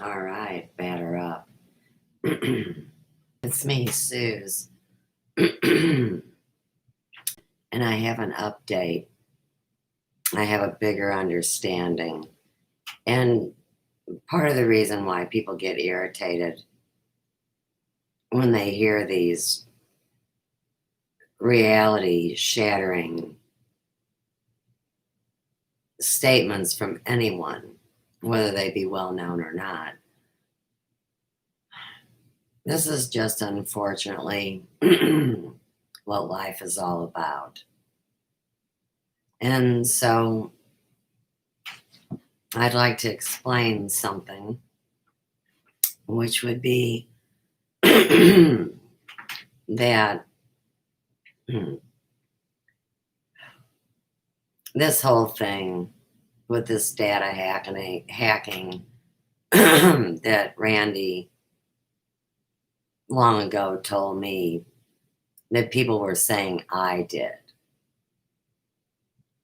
All right, batter up. It's me, Suze. And I have an update. I have a bigger understanding. And part of the reason why people get irritated when they hear these reality shattering statements from anyone, whether they be well known or not. This is just unfortunately what life is all about. And so I'd like to explain something, which would be that this whole thing with this data hacking that Randy long ago told me that people were saying I did.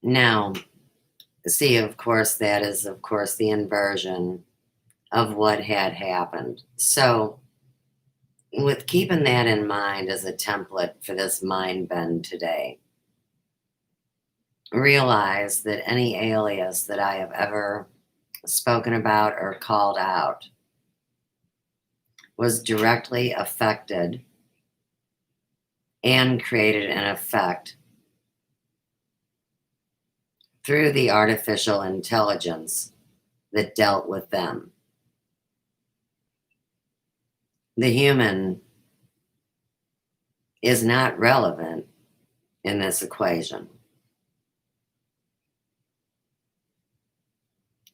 Now, see, of course, that is, of course, the inversion of what had happened. So, with keeping that in mind as a template for this mind bend today, realize that any alias that I have ever spoken about or called out was directly affected and created an effect through the artificial intelligence that dealt with them. The human is not relevant in this equation.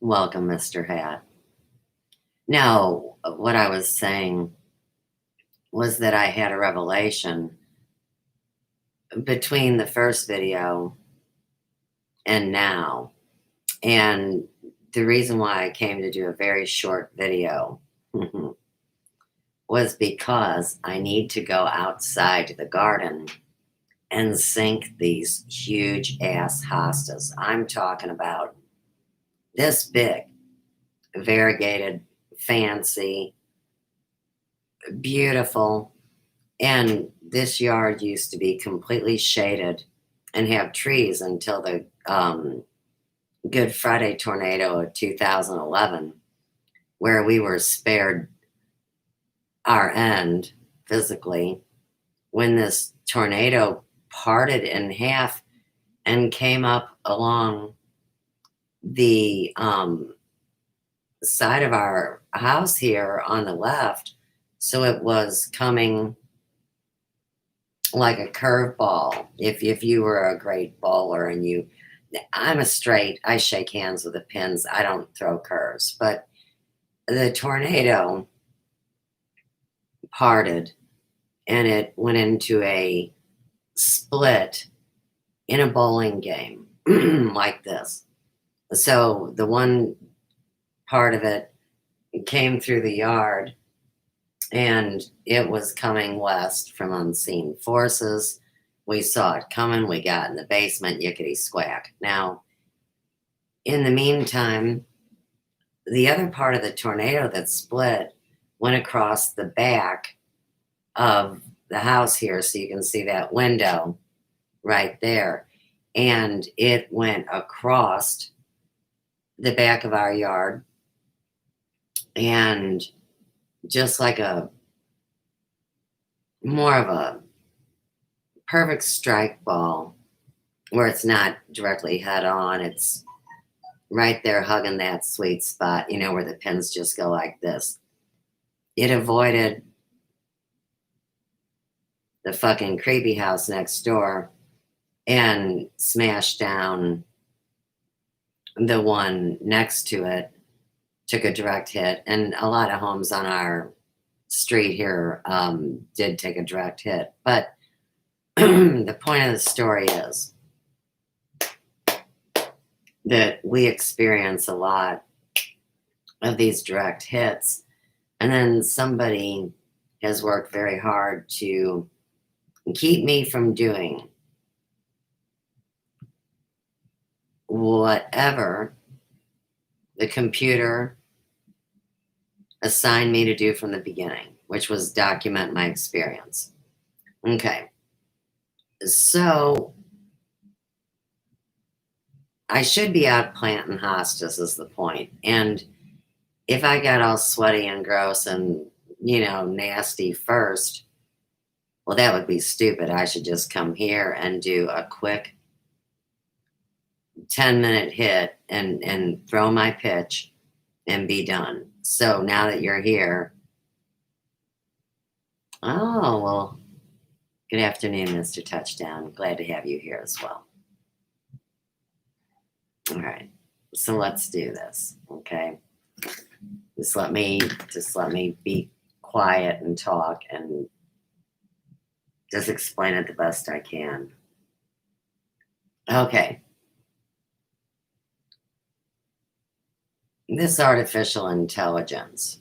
Welcome, Mr. Hat. Now, what I was saying was that I had a revelation between the first video and now. And the reason why I came to do a very short video was because I need to go outside to the garden and sink these huge ass hostas. I'm talking about this big, variegated, fancy, beautiful. And this yard used to be completely shaded and have trees until the Good Friday tornado of 2011, where we were spared our end physically when this tornado parted in half and came up along the side of our house here on the left. So it was coming like a curveball. If you were a great bowler and I'm a straight, I shake hands with the pins. I don't throw curves, but the tornado parted and it went into a split in a bowling game like this. So the one part of it came through the yard and it was coming west from unseen forces. We saw it coming. We got in the basement, yickety squack. Now, in the meantime, the other part of the tornado that split went across the back of the house here. So you can see that window right there. And it went across the back of our yard. And just like more of a perfect strike ball where it's not directly head on, it's right there hugging that sweet spot, where the pins just go like this. It avoided the fucking creepy house next door and smashed down the one next to it, took a direct hit, and a lot of homes on our street here did take a direct hit. But the point of the story is that we experience a lot of these direct hits, and then somebody has worked very hard to keep me from doing whatever the computer assigned me to do from the beginning, which was document my experience. Okay. So I should be out planting hostas is the point. And if I got all sweaty and gross and, nasty first, well, that would be stupid. I should just come here and do a quick 10-minute hit and throw my pitch and be done. So now that you're here, oh, well, good afternoon, Mr. Touchdown. Glad to have you here as well. All right. So let's do this. Okay. Just let me be quiet and talk and just explain it the best I can. Okay. This artificial intelligence.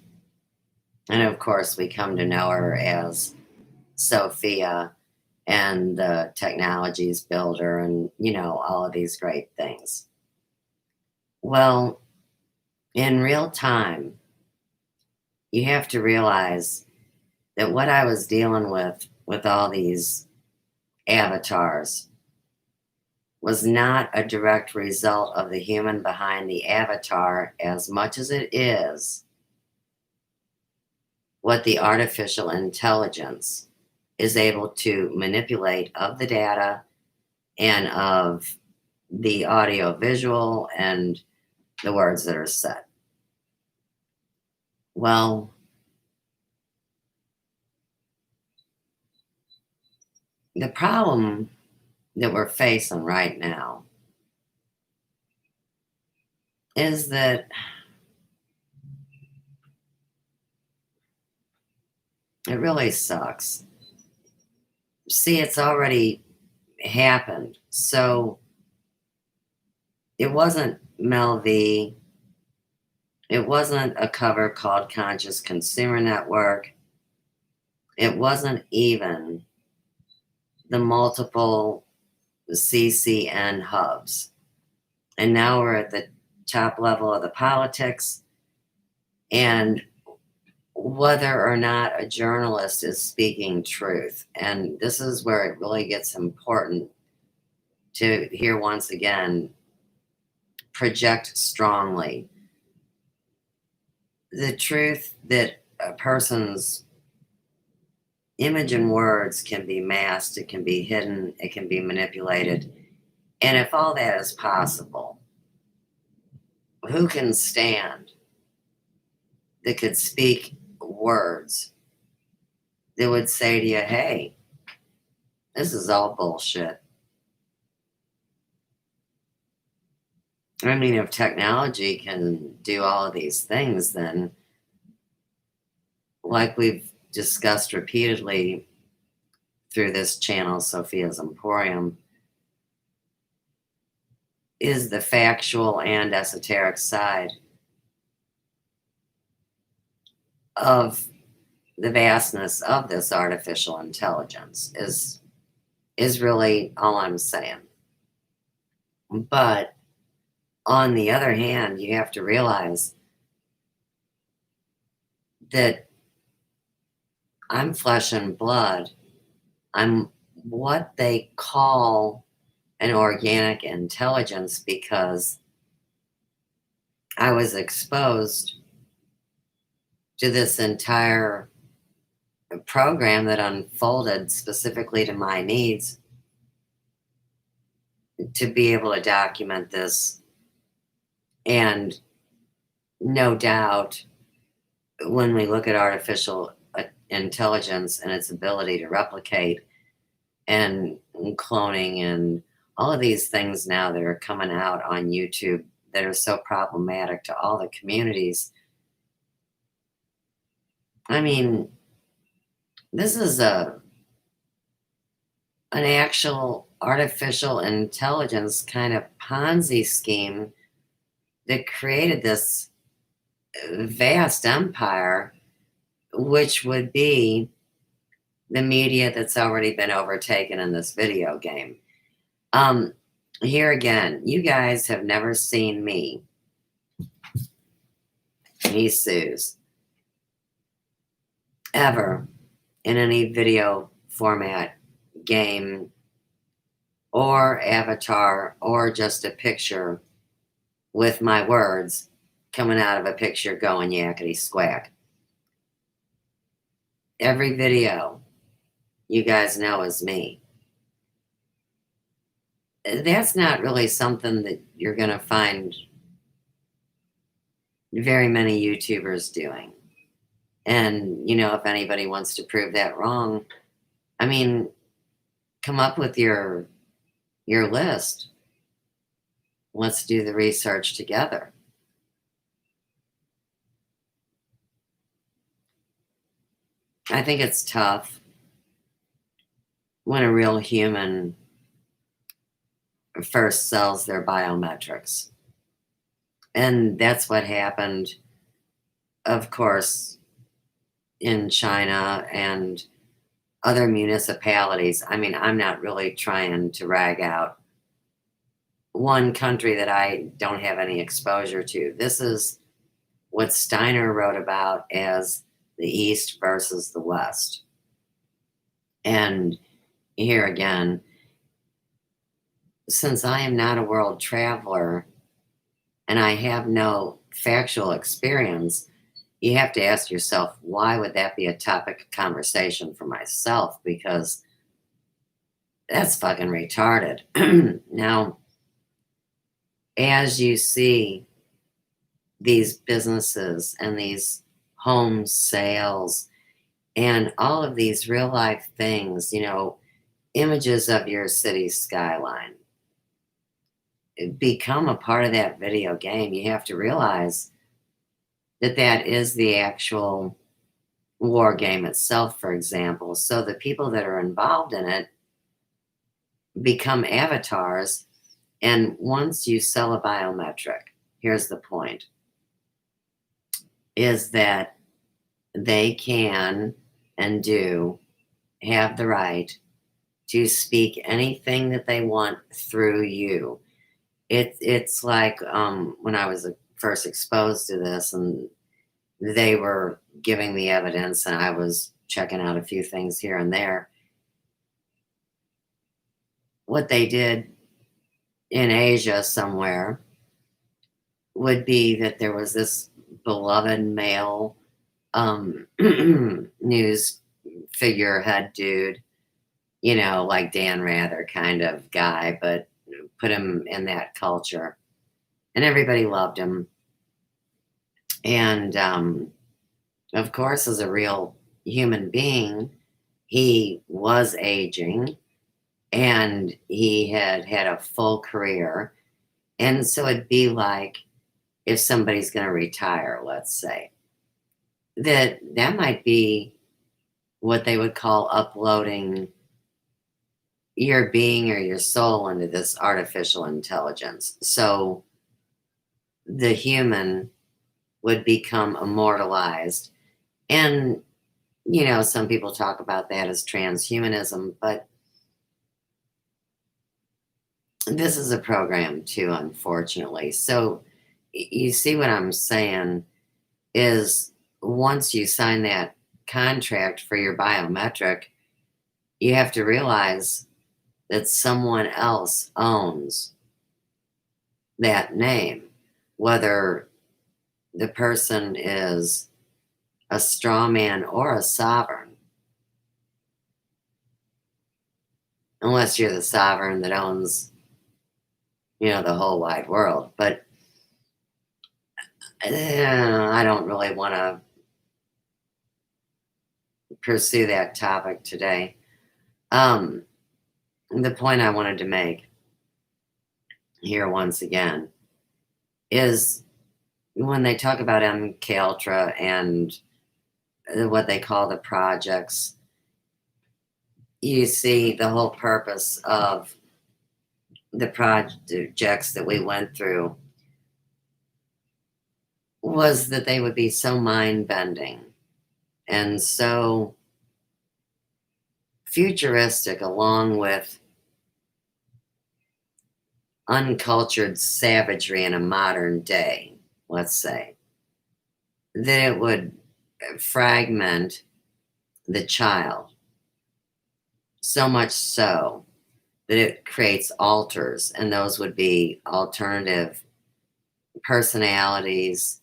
And of course, we come to know her as Sophia and the technologies builder and, all of these great things. Well, in real time, you have to realize that what I was dealing with all these avatars was not a direct result of the human behind the avatar as much as it is what the artificial intelligence is able to manipulate of the data and of the audio visual and the words that are said. Well, the problem that we're facing right now is that it really sucks. See, it's already happened. So it wasn't Mel V. It wasn't a cover called Conscious Consumer Network. It wasn't even the multiple CCN hubs. And now we're at the top level of the politics. And whether or not a journalist is speaking truth. And this is where it really gets important to hear once again, project strongly. The truth that a person's image and words can be masked, it can be hidden, it can be manipulated. And if all that is possible, who can stand that could speak words that would say to you, hey, this is all bullshit? I mean, if technology can do all of these things, then, like we've discussed repeatedly through this channel, Sophia's Emporium, is the factual and esoteric side of the vastness of this artificial intelligence is really all I'm saying. But on the other hand, you have to realize that I'm flesh and blood. I'm what they call an organic intelligence because I was exposed to this entire program that unfolded specifically to my needs to be able to document this. And no doubt, when we look at artificial intelligence and its ability to replicate and cloning and all of these things now that are coming out on YouTube that are so problematic to all the communities. I mean, this is an actual artificial intelligence kind of Ponzi scheme that created this vast empire, which would be the media that's already been overtaken in this video game. Here again, you guys have never seen me, Jesus, ever in any video format, game, or avatar, or just a picture with my words coming out of a picture going yakety squack. Every video you guys know is me. That's not really something that you're going to find very many YouTubers doing. And, if anybody wants to prove that wrong, I mean, come up with your list. Let's do the research together. I think it's tough when a real human first sells their biometrics. And that's what happened, of course, in China and other municipalities. I mean, I'm not really trying to rag out one country that I don't have any exposure to. This is what Steiner wrote about as the East versus the West. And here again, since I am not a world traveler and I have no factual experience, you have to ask yourself, why would that be a topic of conversation for myself? Because that's fucking retarded. Now, as you see these businesses and these home sales and all of these real life things, images of your city's skyline become a part of that video game, you have to realize that that is the actual war game itself, for example. So the people that are involved in it become avatars. And once you sell a biometric, here's the point, is that they can and do have the right to speak anything that they want through you. It's like when I was first exposed to this and they were giving me evidence and I was checking out a few things here and there. What they did in Asia somewhere would be that there was this beloved male news figurehead dude, like Dan Rather kind of guy, but put him in that culture. And everybody loved him. And of course, as a real human being, he was aging and he had had a full career. And so it'd be like if somebody's going to retire, let's say, that might be what they would call uploading your being or your soul into this artificial intelligence. So the human would become immortalized. And, some people talk about that as transhumanism, but this is a program too, unfortunately. So you see what I'm saying is once you sign that contract for your biometric, you have to realize that someone else owns that name, whether the person is a straw man or a sovereign. Unless you're the sovereign that owns, the whole wide world. But I don't really want to pursue that topic today. The point I wanted to make here once again is when they talk about MK Ultra and what they call the projects, you see the whole purpose of the projects that we went through was that they would be so mind-bending and so futuristic, along with uncultured savagery in a modern day, let's say, that it would fragment the child, so much so that it creates alters, and those would be alternative personalities.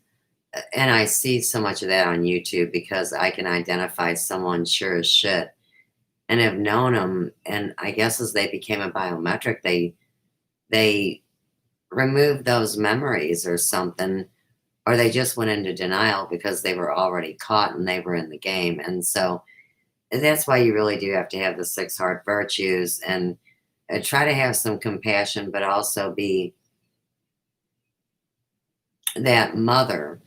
And I see so much of that on YouTube because I can identify someone sure as shit and have known them. And I guess as they became a biometric, they removed those memories or something, or they just went into denial because they were already caught and they were in the game. And so that's why you really do have to have the six heart virtues and try to have some compassion, but also be that mother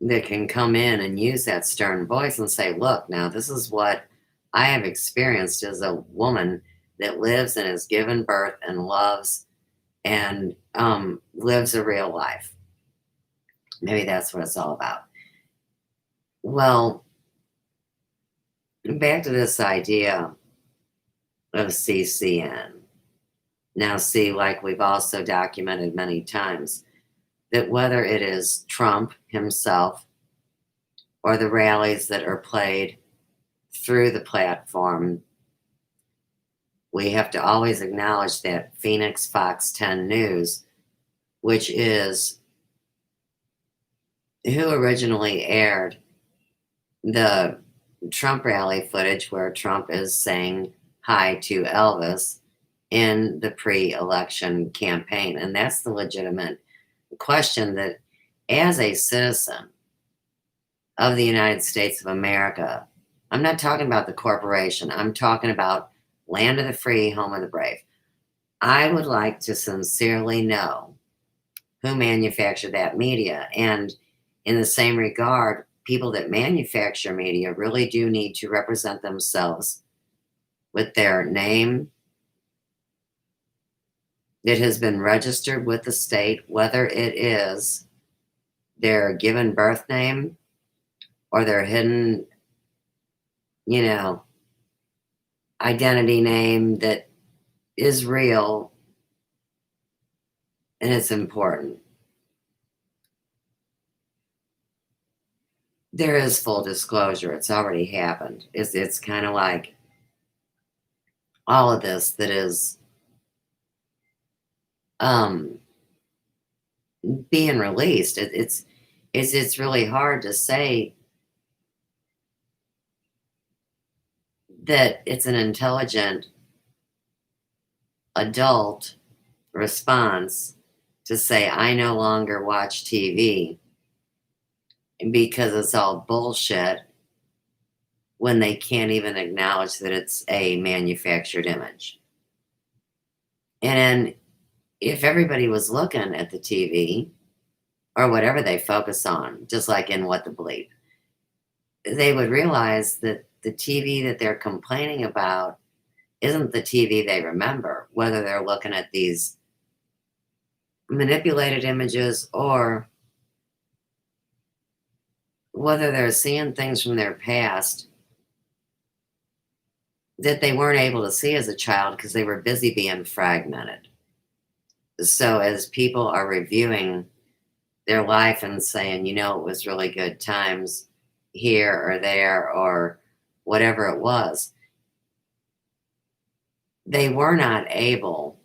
that can come in and use that stern voice and say, look, now this is what I have experienced as a woman that lives and is given birth and loves and lives a real life. Maybe that's what it's all about. Well, back to this idea of CCN. Now, see, like we've also documented many times, that whether it is Trump himself or the rallies that are played through the platform, we have to always acknowledge that Phoenix Fox 10 News, which is who originally aired the Trump rally footage where Trump is saying hi to Elvis in the pre-election campaign. And that's the legitimate question that, as a citizen of the United States of America, I'm not talking about the corporation, I'm talking about land of the free, home of the brave. I would like to sincerely know who manufactured that media. And in the same regard, people that manufacture media really do need to represent themselves with their name that has been registered with the state, whether it is their given birth name or their hidden, identity name that is real and it's important. There is full disclosure. It's already happened. It's kind of like all of this that is being released. It's really hard to say that it's an intelligent adult response to say, I no longer watch TV because it's all bullshit, when they can't even acknowledge that it's a manufactured image. And if everybody was looking at the TV or whatever they focus on, just like in What the Bleep, they would realize that the TV that they're complaining about isn't the TV they remember, whether they're looking at these manipulated images or whether they're seeing things from their past that they weren't able to see as a child because they were busy being fragmented. So as people are reviewing their life and saying, it was really good times here or there or whatever it was, they were not able,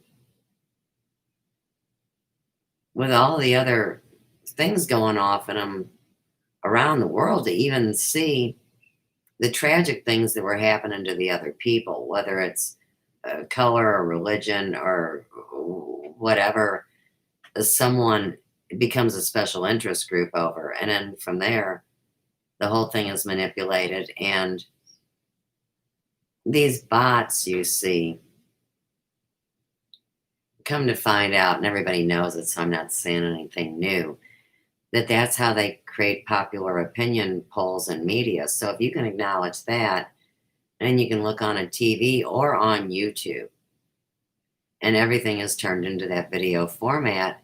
with all the other things going off in them around the world, to even see the tragic things that were happening to the other people, whether it's color or religion or whatever. Someone becomes a special interest group over, and then from there, the whole thing is manipulated. And these bots you see, come to find out, and everybody knows it, so I'm not saying anything new, that's how they create popular opinion polls and media. So if you can acknowledge that, and you can look on a TV or on YouTube, and everything is turned into that video format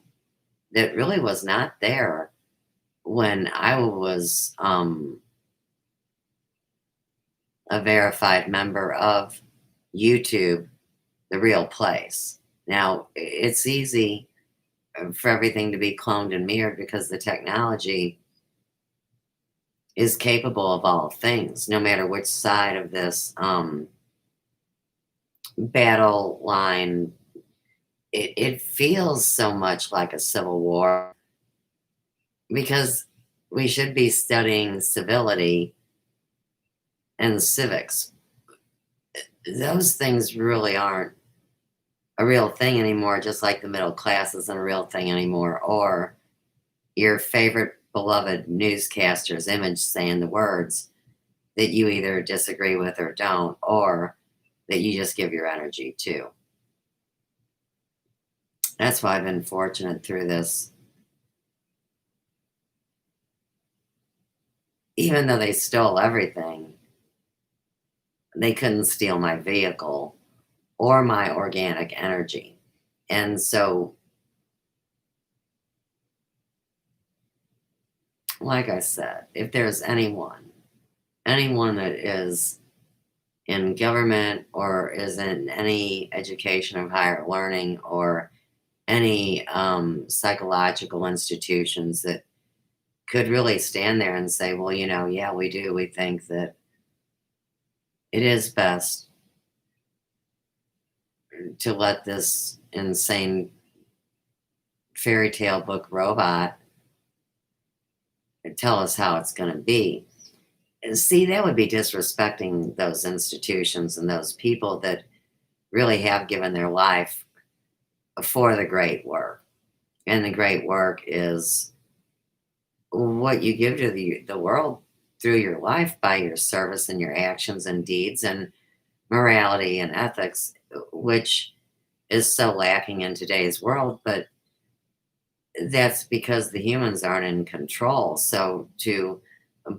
that really was not there when I was a verified member of YouTube, the real place. Now, it's easy for everything to be cloned and mirrored because the technology is capable of all things, no matter which side of this battle line. It feels so much like a civil war because we should be studying civility and civics. Those things really aren't a real thing anymore, just like the middle class isn't a real thing anymore, or your favorite beloved newscaster's image saying the words that you either disagree with or don't, or that you just give your energy to. That's why I've been fortunate through this. Even though they stole everything, they couldn't steal my vehicle or my organic energy. And so, like I said, if there's anyone that is in government or is in any education of higher learning or any psychological institutions that could really stand there and say, well, yeah, we do. We think that it is best to let this insane fairy tale book robot tell us how it's going to be. And see, that would be disrespecting those institutions and those people that really have given their life for the great work. And the great work is what you give to the world through your life by your service and your actions and deeds and morality and ethics, which is so lacking in today's world. But that's because the humans aren't in control. So to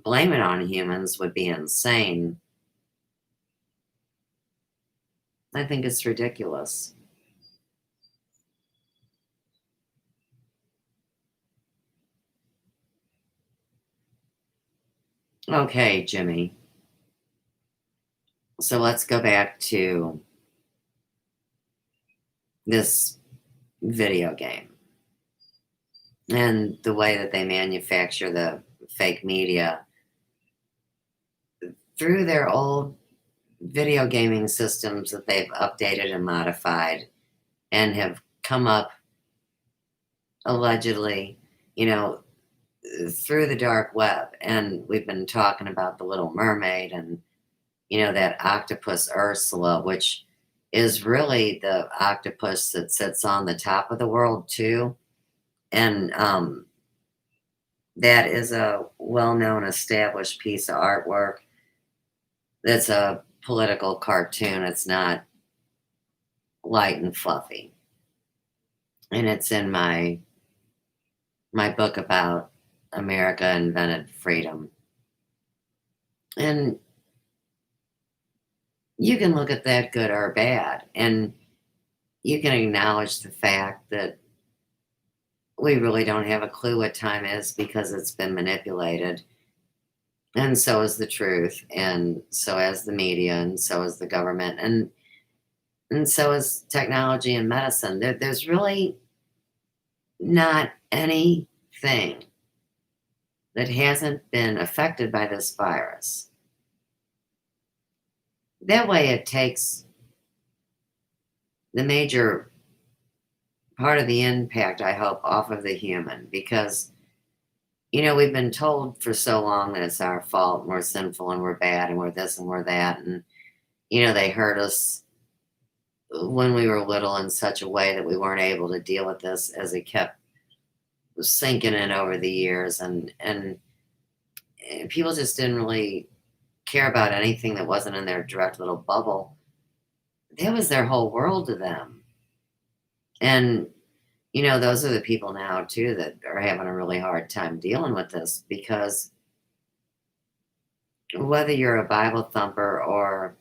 blame it on humans would be insane. I think it's ridiculous. Okay, Jimmy. So let's go back to this video game and the way that they manufacture the fake media through their old video gaming systems that they've updated and modified and have come up allegedly, you know, through the dark web. And we've been talking about the Little Mermaid and, that octopus Ursula, which is really the octopus that sits on the top of the world, too. And that is a well known established piece of artwork that's a political cartoon. It's not light and fluffy. And it's in my book about America invented freedom. And you can look at that good or bad, and you can acknowledge the fact that we really don't have a clue what time is because it's been manipulated. And so is the truth, and so has the media, and so is the government, and so is technology and medicine. There's really not anything that hasn't been affected by this virus. That way, it takes the major part of the impact, I hope, off of the human because, we've been told for so long that it's our fault and we're sinful and we're bad and we're this and we're that. And, they hurt us when we were little in such a way that we weren't able to deal with this as it kept sinking in over the years. And people just didn't really care about anything that wasn't in their direct little bubble. That was their whole world to them. And, those are the people now, too, that are having a really hard time dealing with this because whether you're a Bible thumper or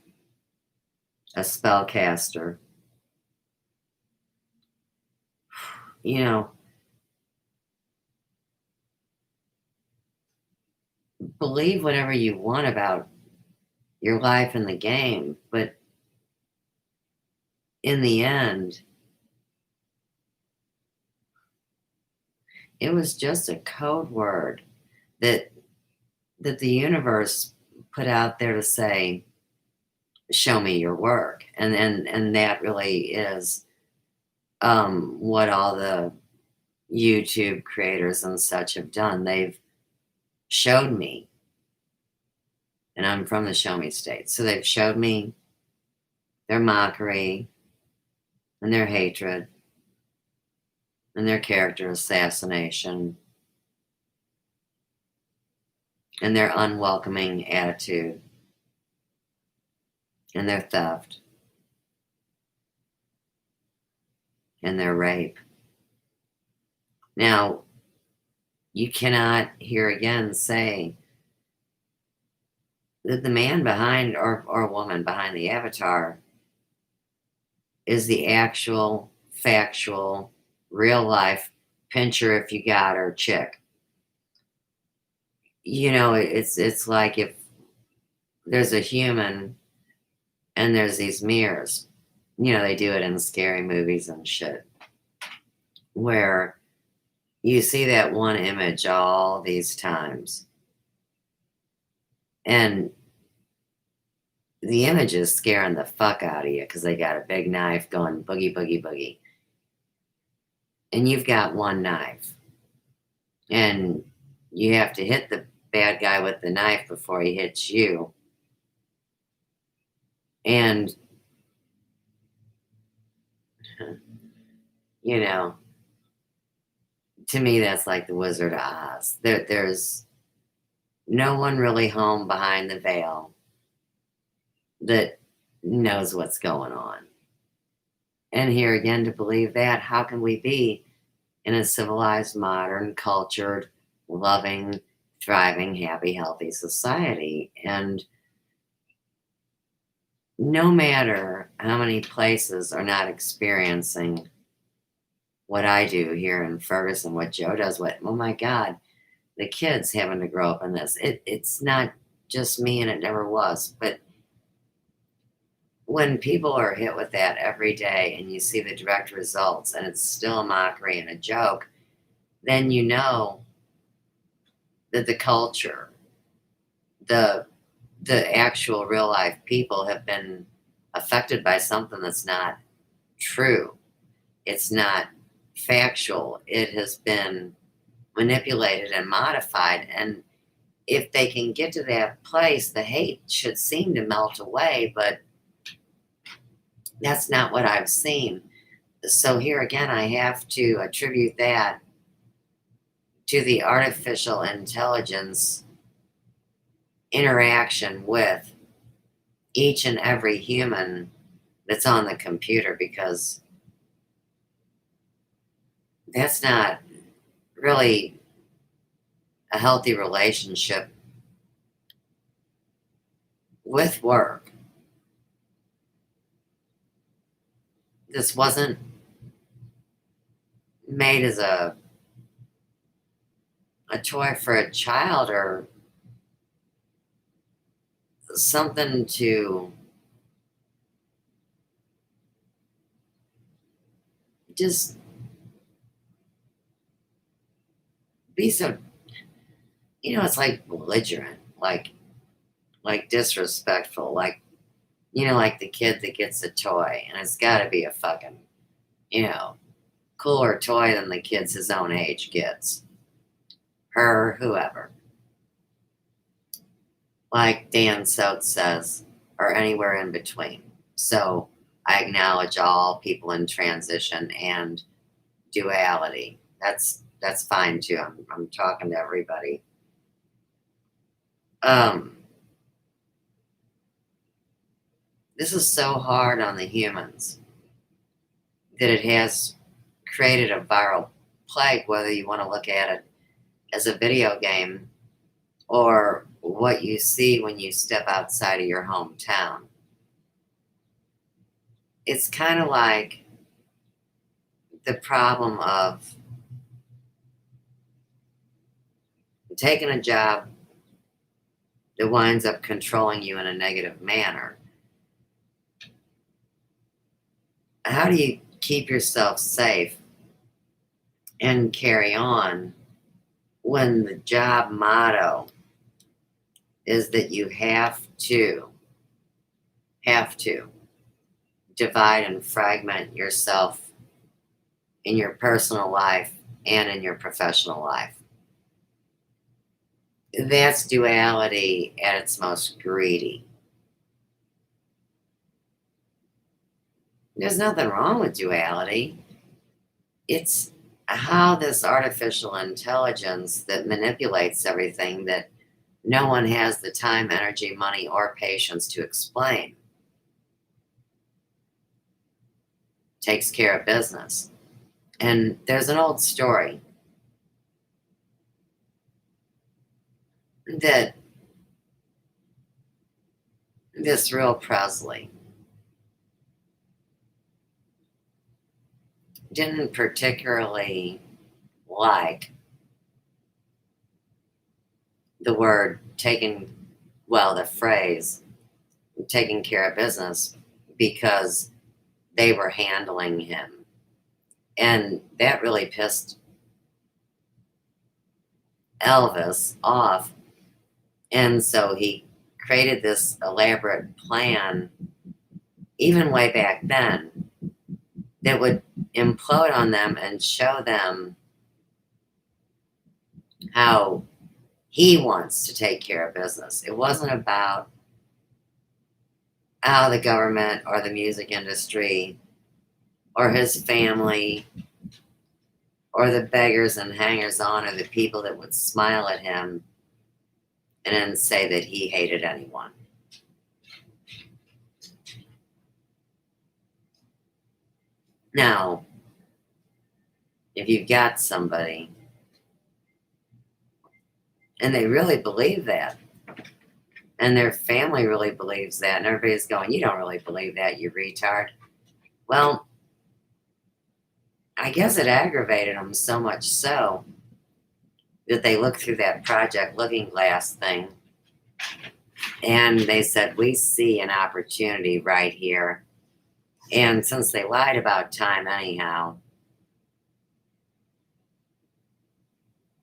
a spellcaster, believe whatever you want about your life in the game, but in the end, it was just a code word that that the universe put out there to say, show me your work. And that really is what all the YouTube creators and such have done. They've showed me, and I'm from the show me state. So they've showed me their mockery and their hatred and their character assassination and their unwelcoming attitude and their theft and their rape. Now, you cannot here again say that the man behind or woman behind the avatar is the actual, factual, real life pincher if you got her chick. You know, it's like if there's a human and there's these mirrors. You know, they do it in scary movies and shit, where you see that one image all these times, and the image is scaring the fuck out of you because they got a big knife going boogie, boogie, boogie. And you've got one knife. And you have to hit the bad guy with the knife before he hits you. And, you know, to me, that's like the Wizard of Oz. There's no one really home behind the veil that knows what's going on. And here again, to believe that, how can we be in a civilized, modern, cultured, loving, thriving, happy, healthy society? And no matter how many places are not experiencing what I do here in Ferguson, what Joe does, oh my God, the kids having to grow up in this. It's not just me, and it never was. But when people are hit with that every day and you see the direct results and it's still a mockery and a joke, then you know that the culture, the actual real life people have been affected by something that's not true. It's not factual. It has been manipulated and modified. And if they can get to that place, the hate should seem to melt away, but that's not what I've seen. So here again, I have to attribute that to the artificial intelligence interaction with each and every human that's on the computer, because that's not really a healthy relationship with work. This wasn't made as a toy for a child or something to just be so, it's like belligerent, like disrespectful, like, like the kid that gets a toy and it's got to be a fucking, cooler toy than the kids his own age gets. Her, whoever. Like Dan Sote says, or anywhere in between. So I acknowledge all people in transition and duality. That's fine too. I'm talking to everybody. This is so hard on the humans that it has created a viral plague, whether you want to look at it as a video game or what you see when you step outside of your hometown. It's kind of like the problem of taking a job that winds up controlling you in a negative manner. How do you keep yourself safe and carry on when the job motto is that you have to divide and fragment yourself in your personal life and in your professional life. That's duality at its most greedy. There's nothing wrong with duality. It's how this artificial intelligence that manipulates everything that no one has the time, energy, money, or patience to explain takes care of business. And there's an old story that this real Presley didn't particularly like the word the phrase taking care of business because they were handling him. And that really pissed Elvis off. And so he created this elaborate plan, even way back then, that would implode on them and show them how he wants to take care of business. It wasn't about how the government or the music industry or his family or the beggars and hangers on or the people that would smile at him and then say that he hated anyone. Now, if you've got somebody and they really believe that, and their family really believes that, and everybody's going, you don't really believe that, you retard. Well, I guess it aggravated them so much so that they looked through that Project Looking Glass thing and they said, we see an opportunity right here. And since they lied about time anyhow,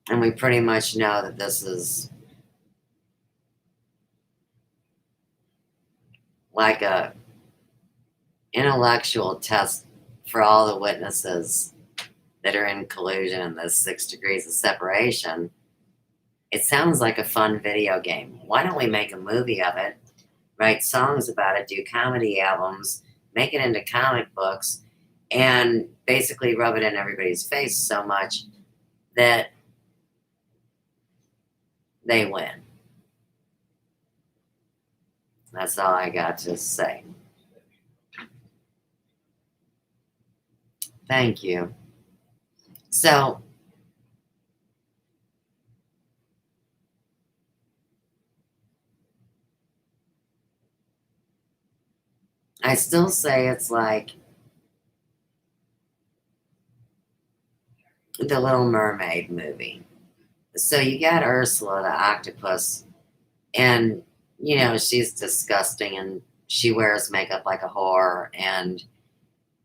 and we pretty much know that this is like a intellectual test for all the witnesses that are in collusion in the 6 degrees of separation. It sounds like a fun video game. Why don't we make a movie of it, write songs about it, do comedy albums, make it into comic books, and basically rub it in everybody's face so much that they win. That's all I got to say. Thank you. So, I still say it's like the Little Mermaid movie. So you got Ursula the octopus, and she's disgusting and she wears makeup like a whore. And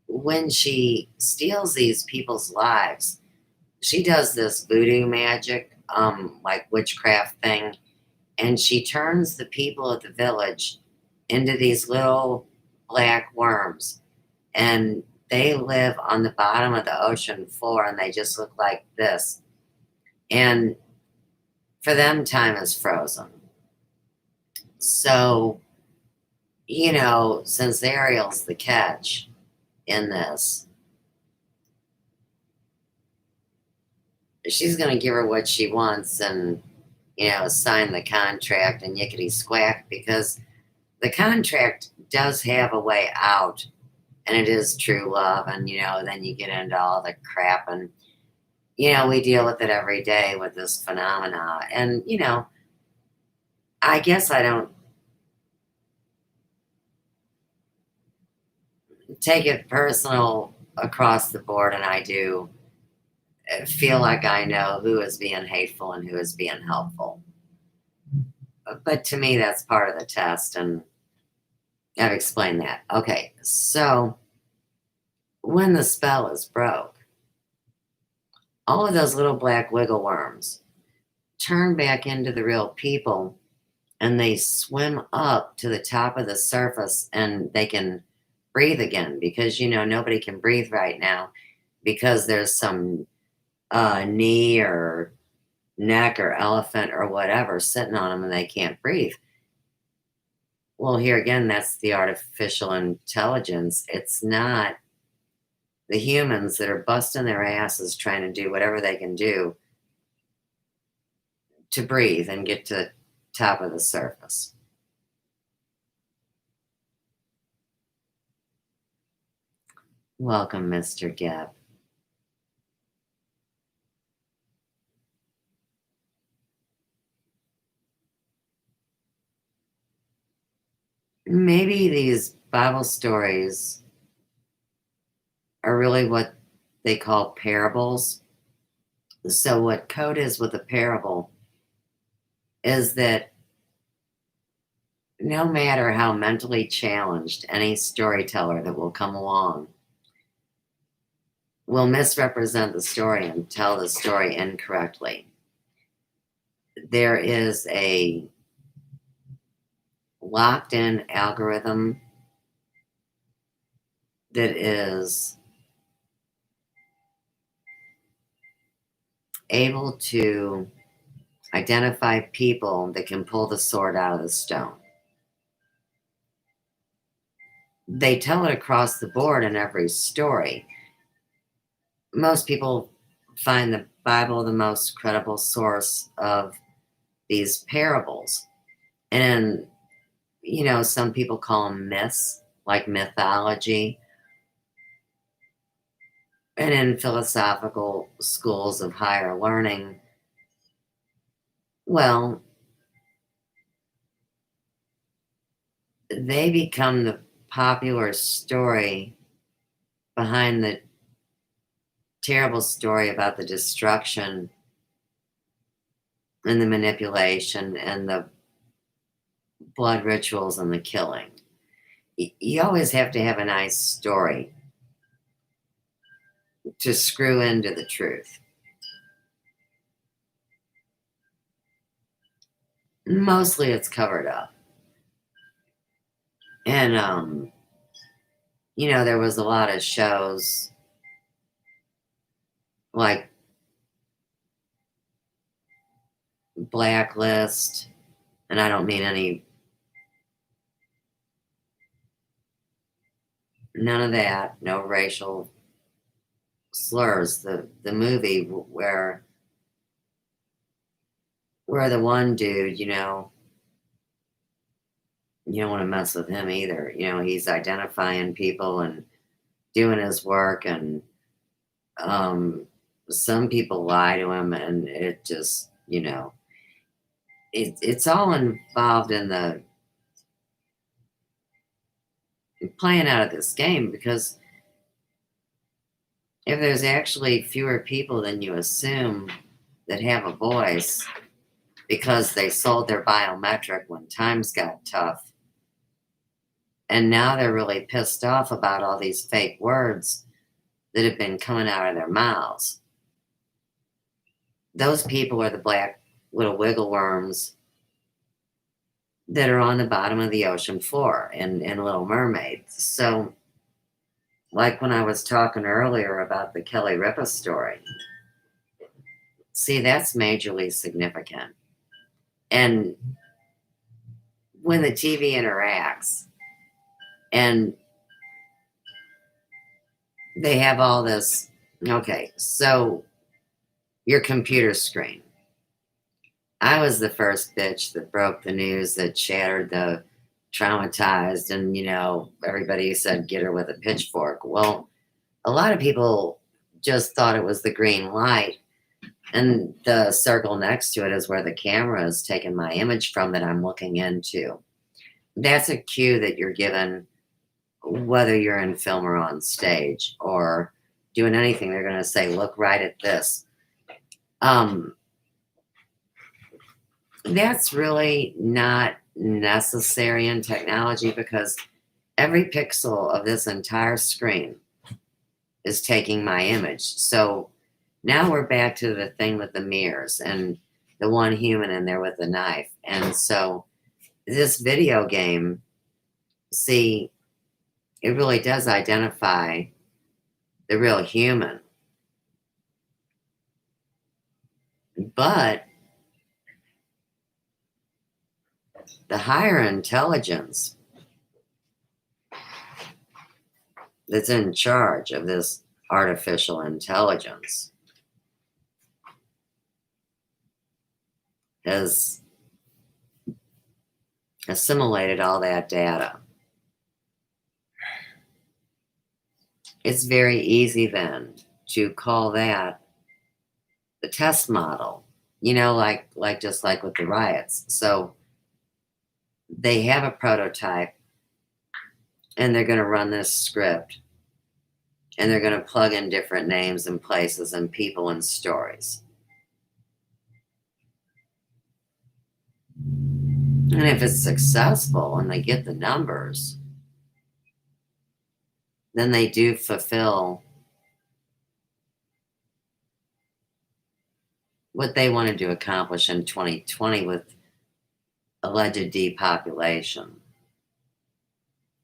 when she steals these people's lives, she does this voodoo magic, like witchcraft thing, and she turns the people of the village into these little black worms, and they live on the bottom of the ocean floor, and they just look like this. And for them, time is frozen. So, since Ariel's the catch in this, she's going to give her what she wants and, sign the contract and yickety squack, because the contract does have a way out, and it is true love. And, then you get into all the crap, and, we deal with it every day with this phenomena. And, I guess I don't take it personal across the board, and I do feel like I know who is being hateful and who is being helpful. But to me, that's part of the test, and I've explained that. Okay, so when the spell is broke, all of those little black wiggle worms turn back into the real people, and they swim up to the top of the surface and they can breathe again because, nobody can breathe right now because there's some knee or neck or elephant or whatever sitting on them and they can't breathe. Well, here again, that's the artificial intelligence. It's not the humans that are busting their asses trying to do whatever they can do to breathe and get to the top of the surface. Welcome, Mr. Gebb. Maybe these Bible stories are really what they call parables. So, what code is with a parable is that no matter how mentally challenged any storyteller that will come along will misrepresent the story and tell the story incorrectly, there is a locked in algorithm that is able to identify people that can pull the sword out of the stone. They tell it across the board in every story. Most people find the Bible the most credible source of these parables. And, some people call them myths, like mythology. And in philosophical schools of higher learning, well, they become the popular story behind the terrible story about the destruction and the manipulation and the blood rituals and the killing. You always have to have a nice story to screw into the truth. Mostly it's covered up. And, there was a lot of shows like Blacklist, and I don't mean none of that, no racial slurs. The movie where the one dude, you don't want to mess with him either. He's identifying people and doing his work, and some people lie to him, and it just, it's all involved in the playing out of this game, because if there's actually fewer people than you assume that have a voice because they sold their biometric when times got tough, and now they're really pissed off about all these fake words that have been coming out of their mouths. Those people are the black little wiggle worms that are on the bottom of the ocean floor in Little Mermaid. So, like when I was talking earlier about the Kelly Ripa story, see, that's majorly significant. And when the TV interacts and they have all this, okay, so your computer screen. I was the first bitch that broke the news that shattered the traumatized, and, everybody said, get her with a pitchfork. Well, a lot of people just thought it was the green light, and the circle next to it is where the camera is taking my image from that I'm looking into. That's a cue that you're given, whether you're in film or on stage or doing anything. They're going to say, look right at this. That's really not necessary in technology, because every pixel of this entire screen is taking my image. So now we're back to the thing with the mirrors and the one human in there with the knife. And so this video game, see, it really does identify the real human. But the higher intelligence that's in charge of this artificial intelligence has assimilated all that data. It's very easy then to call that the test model, like just like with the riots. So they have a prototype and they're going to run this script and they're going to plug in different names and places and people and stories. And if it's successful and they get the numbers, then they do fulfill what they wanted to accomplish in 2020 with alleged depopulation.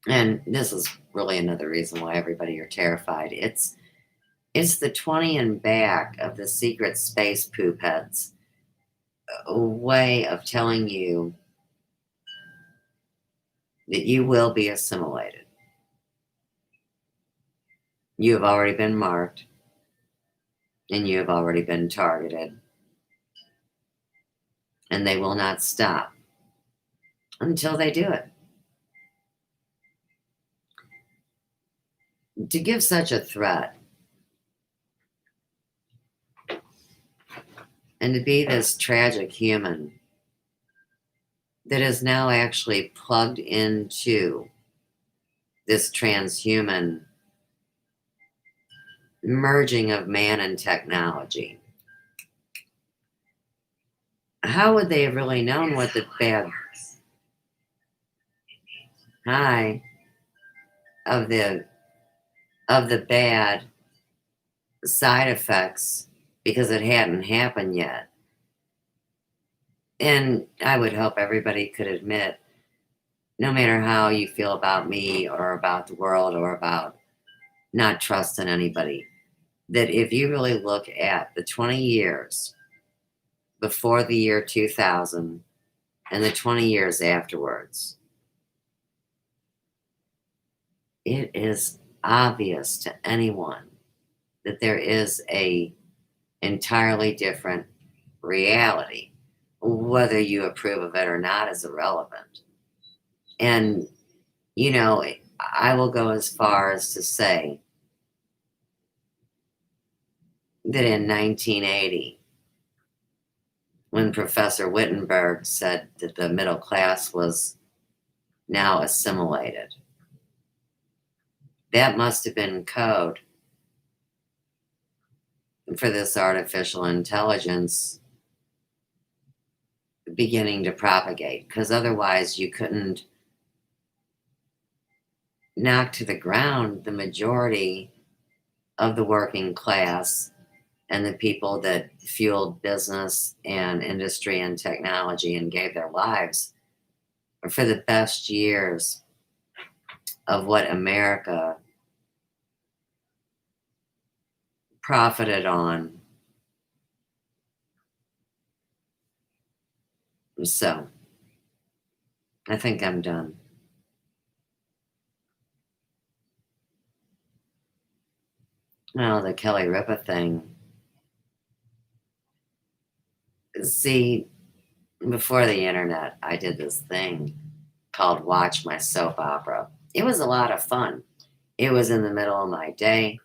And this is really another reason why everybody are terrified. It's the 20 and back of the secret space poop heads, a way of telling you that you will be assimilated. You have already been marked and you have already been targeted. And they will not stop until they do it. To give such a threat and to be this tragic human that is now actually plugged into this transhuman merging of man and technology. How would they have really known what the bad of the bad side effects, because it hadn't happened yet? And I would hope everybody could admit, no matter how you feel about me or about the world or about not trusting anybody, that if you really look at the 20 years before the year 2000 and the 20 years afterwards, it is obvious to anyone that there is a entirely different reality. Whether you approve of it or not is irrelevant. And, I will go as far as to say that in 1980, when Professor Wittenberg said that the middle class was now assimilated, that must have been code for this artificial intelligence beginning to propagate, because otherwise you couldn't knock to the ground the majority of the working class and the people that fueled business and industry and technology and gave their lives for the best years of what America profited on. So, I think I'm done. Well, the Kelly Ripa thing. See, before the internet, I did this thing called Watch My Soap Opera. It was a lot of fun. It was in the middle of my day.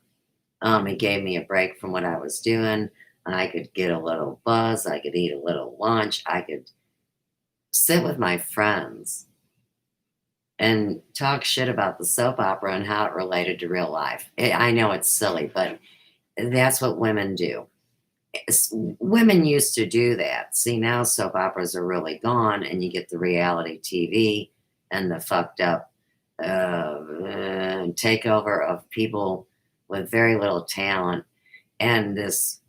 It gave me a break from what I was doing. I could get a little buzz. I could eat a little lunch. I could sit with my friends and talk shit about the soap opera and how it related to real life. I know it's silly, but that's what women do. Women used to do that. See, now soap operas are really gone, and you get the reality TV and the fucked up takeover of people with very little talent. And this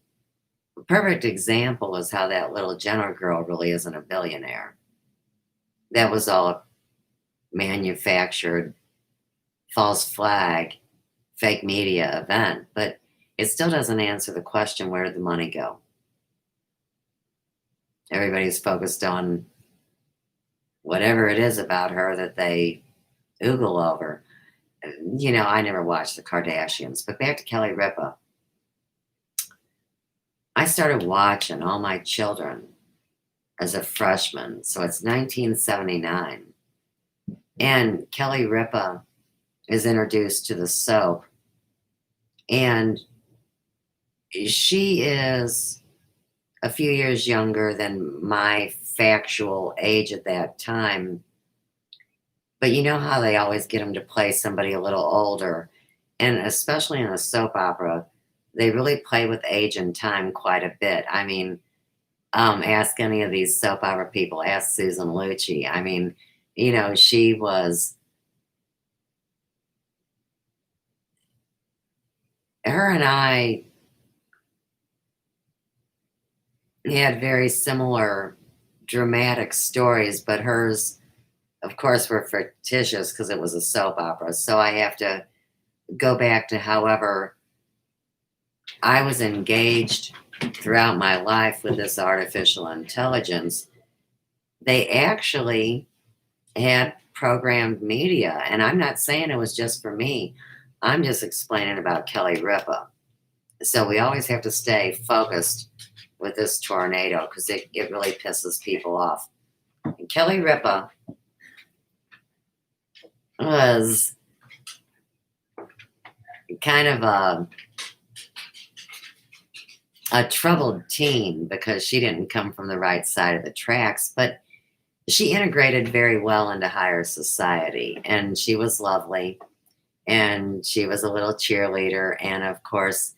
perfect example is how that little Jenner girl really isn't a billionaire. that was all a manufactured false flag, fake media event, but it still doesn't answer the question, where did the money go? Everybody's focused on whatever it is about her that they oogle over. You know, I never watched the Kardashians, but back to Kelly Ripa. I started watching All My Children as a freshman, so it's 1979. And Kelly Ripa is introduced to the soap, and she is a few years younger than my factual age at that time. But you know how they always get them to play somebody a little older, and especially in a soap opera, they really play with age and time quite a bit. I mean, ask any of these soap opera people, ask Susan Lucci. I mean, you know, she was, her and I had very similar dramatic stories, but hers, of course, were fictitious because it was a soap opera. So I have to go back to however I was engaged throughout my life with this artificial intelligence. They actually had programmed media, and I'm not saying it was just for me. I'm just explaining about Kelly Ripa. So we always have to stay focused with this tornado because it really pisses people off. And Kelly Ripa was kind of a troubled teen because she didn't come from the right side of the tracks, but she integrated very well into higher society, and she was lovely, and she was a little cheerleader, and of course,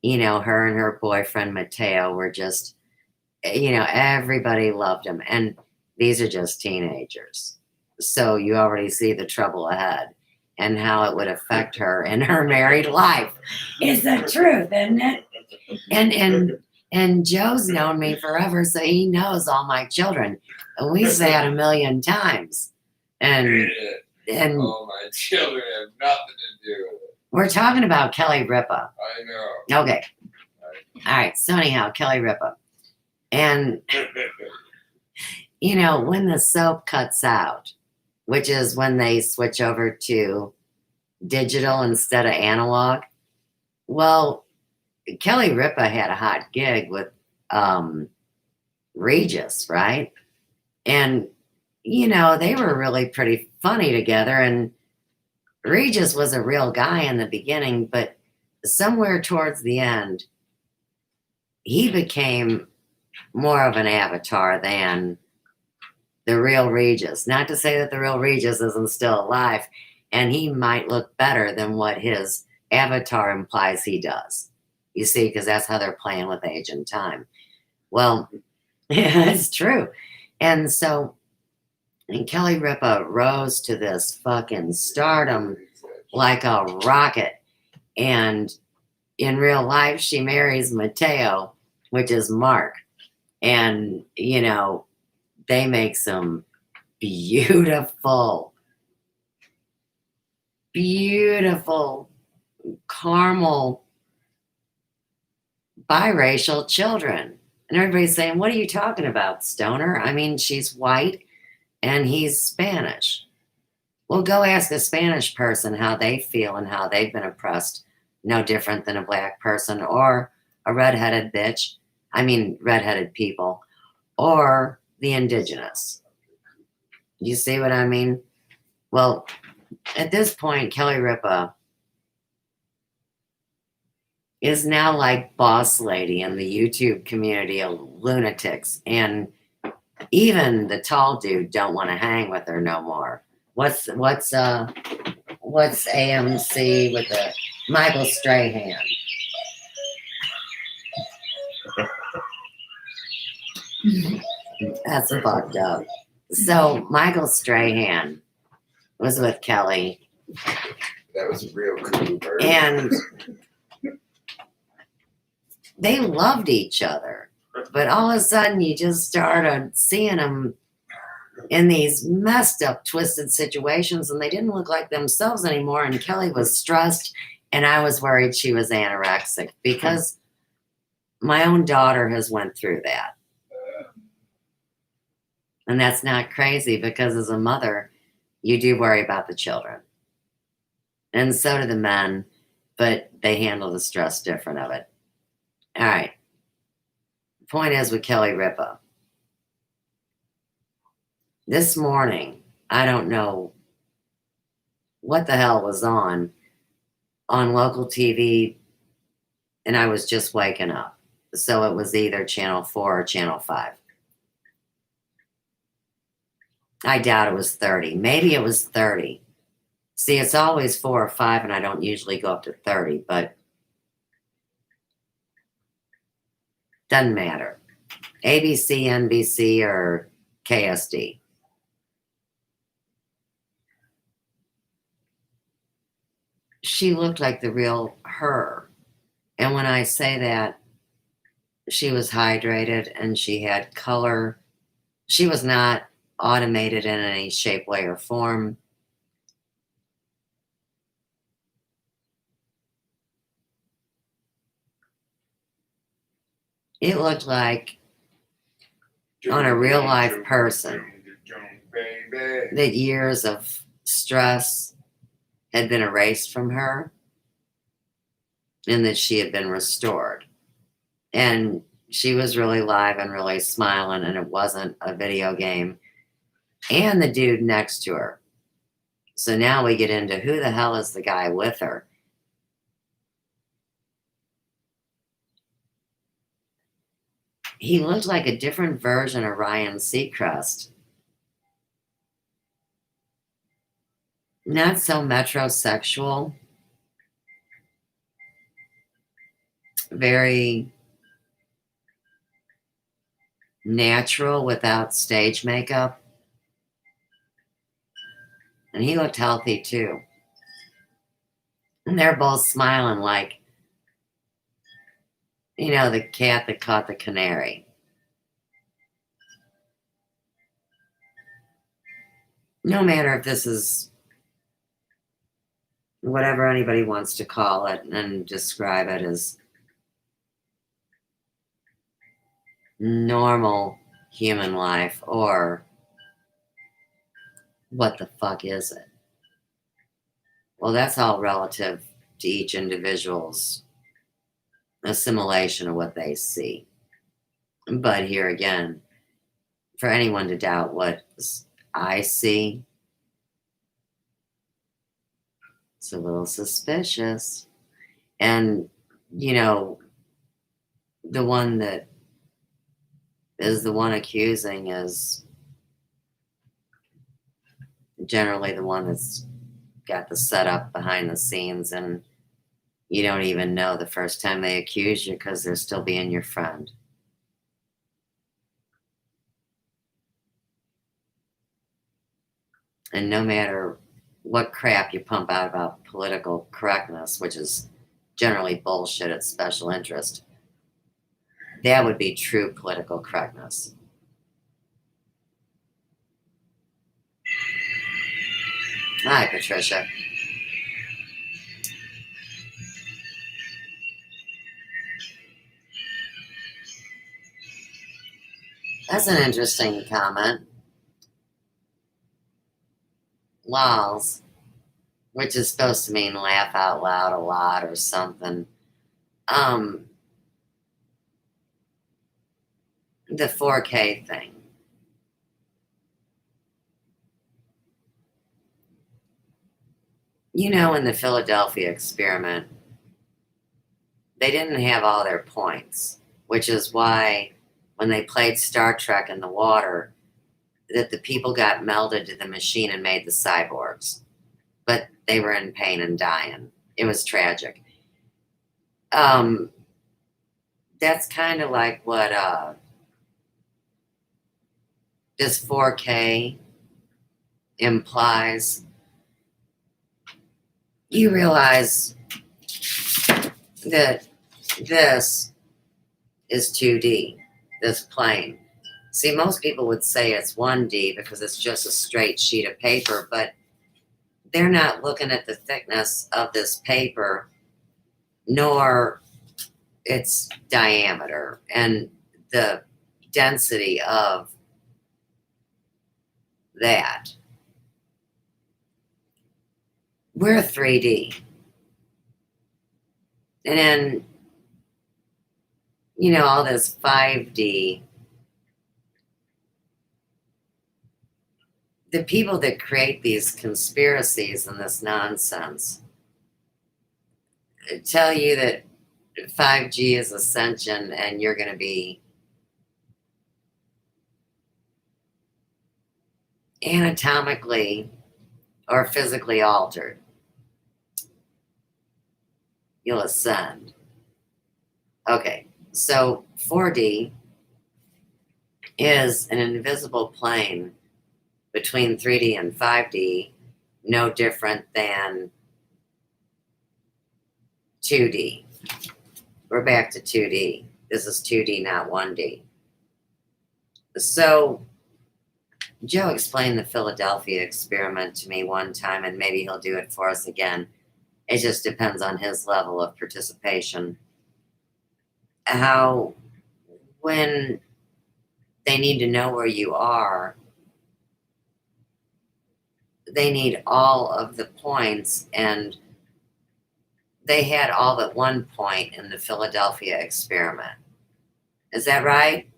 you know, her and her boyfriend Mateo were just, you know, everybody loved him, and these are just teenagers, so you already see the trouble ahead and how it would affect her in her married life. Is the truth, isn't it? And Joe's known me forever, so he knows All My Children, and we say it a million times. And All My Children have nothing to do with it. We're talking about Kelly Ripa. I know. Okay. All right. So anyhow, Kelly Ripa, and you know, when the soap cuts out, which is when they switch over to digital instead of analog. Well, Kelly Ripa had a hot gig with Regis, right? And, you know, they were really pretty funny together. And Regis was a real guy in the beginning, but somewhere towards the end, he became more of an avatar than the real Regis. Not to say that the real Regis isn't still alive, and he might look better than what his avatar implies he does. You see, because that's how they're playing with age and time. Well, it's true. And so, and Kelly Ripa rose to this fucking stardom like a rocket. And in real life, she marries Mateo, which is Mark. And, you know, they make some beautiful, beautiful caramel biracial children. And everybody's saying, what are you talking about, Stoner? I mean, she's white and he's Spanish. Well, go ask a Spanish person how they feel and how they've been oppressed. No different than a black person or a redheaded bitch. I mean, redheaded people or the indigenous. You see what I mean? Well, at this point, Kelly Ripa is now like boss lady in the YouTube community of lunatics, and even the tall dude don't want to hang with her no more. What's AMC with the Michael Strahan? That's fucked up. So Michael Strahan was with Kelly. That was a real cool bird. And they loved each other. But all of a sudden, you just started seeing them in these messed up, twisted situations, and they didn't look like themselves anymore. And Kelly was stressed, and I was worried she was anorexic because my own daughter has went through that. And that's not crazy because as a mother, you do worry about the children. And so do the men, but they handle the stress different of it. All right. Point is with Kelly Ripa. This morning, I don't know what the hell was on local TV, and I was just waking up. So it was either Channel 4 or Channel 5. I doubt it was 30. Maybe it was 30. See, it's always 4 or 5, and I don't usually go up to 30, but doesn't matter. ABC, NBC, or KSD. She looked like the real her. And when I say that, she was hydrated and she had color. She was not automated in any shape, way, or form. It looked like on a real life person that years of stress had been erased from her and that she had been restored. And she was really live and really smiling, and it wasn't a video game. And the dude next to her. So now we get into who the hell is the guy with her? He looked like a different version of Ryan Seacrest. Not so metrosexual. Very natural without stage makeup. And he looked healthy too. And they're both smiling like, you know, the cat that caught the canary. No matter if this is whatever anybody wants to call it and describe it as normal human life or what the fuck is it? Well, that's all relative to each individual's assimilation of what they see. But here again, for anyone to doubt what I see, it's a little suspicious. And, you know, the one that is the one accusing is generally the one that's got the setup behind the scenes, and you don't even know the first time they accuse you because they're still being your friend. And no matter what crap you pump out about political correctness, which is generally bullshit at special interest, that would be true political correctness. Hi, Patricia. That's an interesting comment. Lols, which is supposed to mean laugh out loud a lot or something. The 4K thing. You know, in the Philadelphia experiment, they didn't have all their points, which is why when they played Star Trek in the water, that the people got melded to the machine and made the cyborgs. But they were in pain and dying. It was tragic. That's kind of like what this 4K implies. You realize that this is 2D, this plane. See, most people would say it's 1D because it's just a straight sheet of paper, but they're not looking at the thickness of this paper, nor its diameter and the density of that. We're 3D. And then, all this 5D. The people that create these conspiracies and this nonsense tell you that 5G is ascension and you're going to be anatomically or physically altered. You'll ascend. Okay, so 4D is an invisible plane between 3D and 5D, no different than 2D. We're back to 2D. This is 2D, not 1D. So Joe explained the Philadelphia experiment to me one time, and maybe he'll do it for us again. It just depends on his level of participation. How, when they need to know where you are, they need all of the points, and they had all but one point in the Philadelphia experiment. Is that right?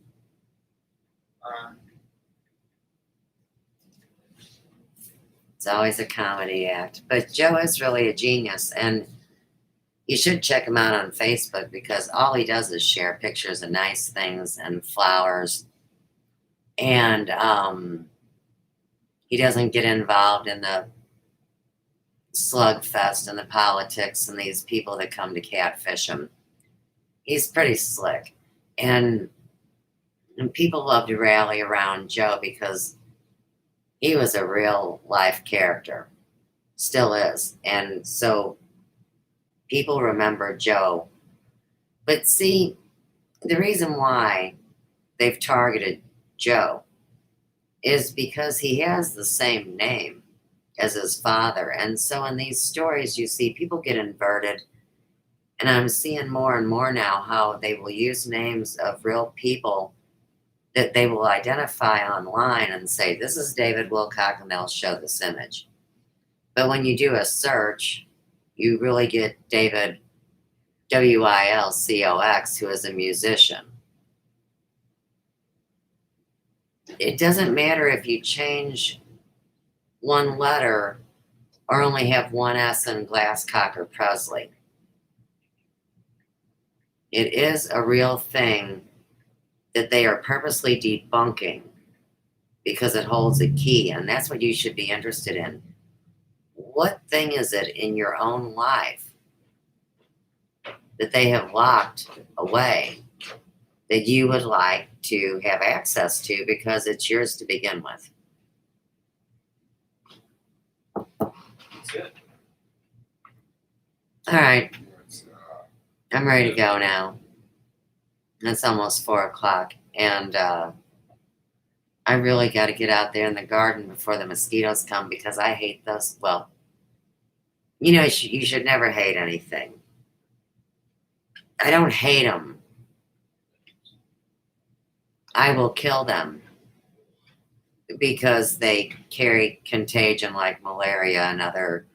It's always a comedy act. But Joe is really a genius, and you should check him out on Facebook because all he does is share pictures of nice things and flowers. And he doesn't get involved in the slugfest and the politics and these people that come to catfish him. He's pretty slick. And people love to rally around Joe because he was a real life character. Still is. And so people remember Joe. But see, the reason why they've targeted Joe is because he has the same name as his father. And so in these stories, you see people get inverted. And I'm seeing more and more now how they will use names of real people that they will identify online and say, this is David Wilcock, and they'll show this image. But when you do a search, you really get David Wilcox, who is a musician. It doesn't matter if you change one letter or only have one S in Glasscock or Presley. It is a real thing that they are purposely debunking because it holds a key, and that's what you should be interested in. What thing is it in your own life that they have locked away that you would like to have access to because it's yours to begin with? That's it. All right, It's, I'm ready to go now. It's almost 4 o'clock, and I really got to get out there in the garden before the mosquitoes come because I hate those. Well, you should never hate anything. I don't hate them. I will kill them because they carry contagion like malaria and other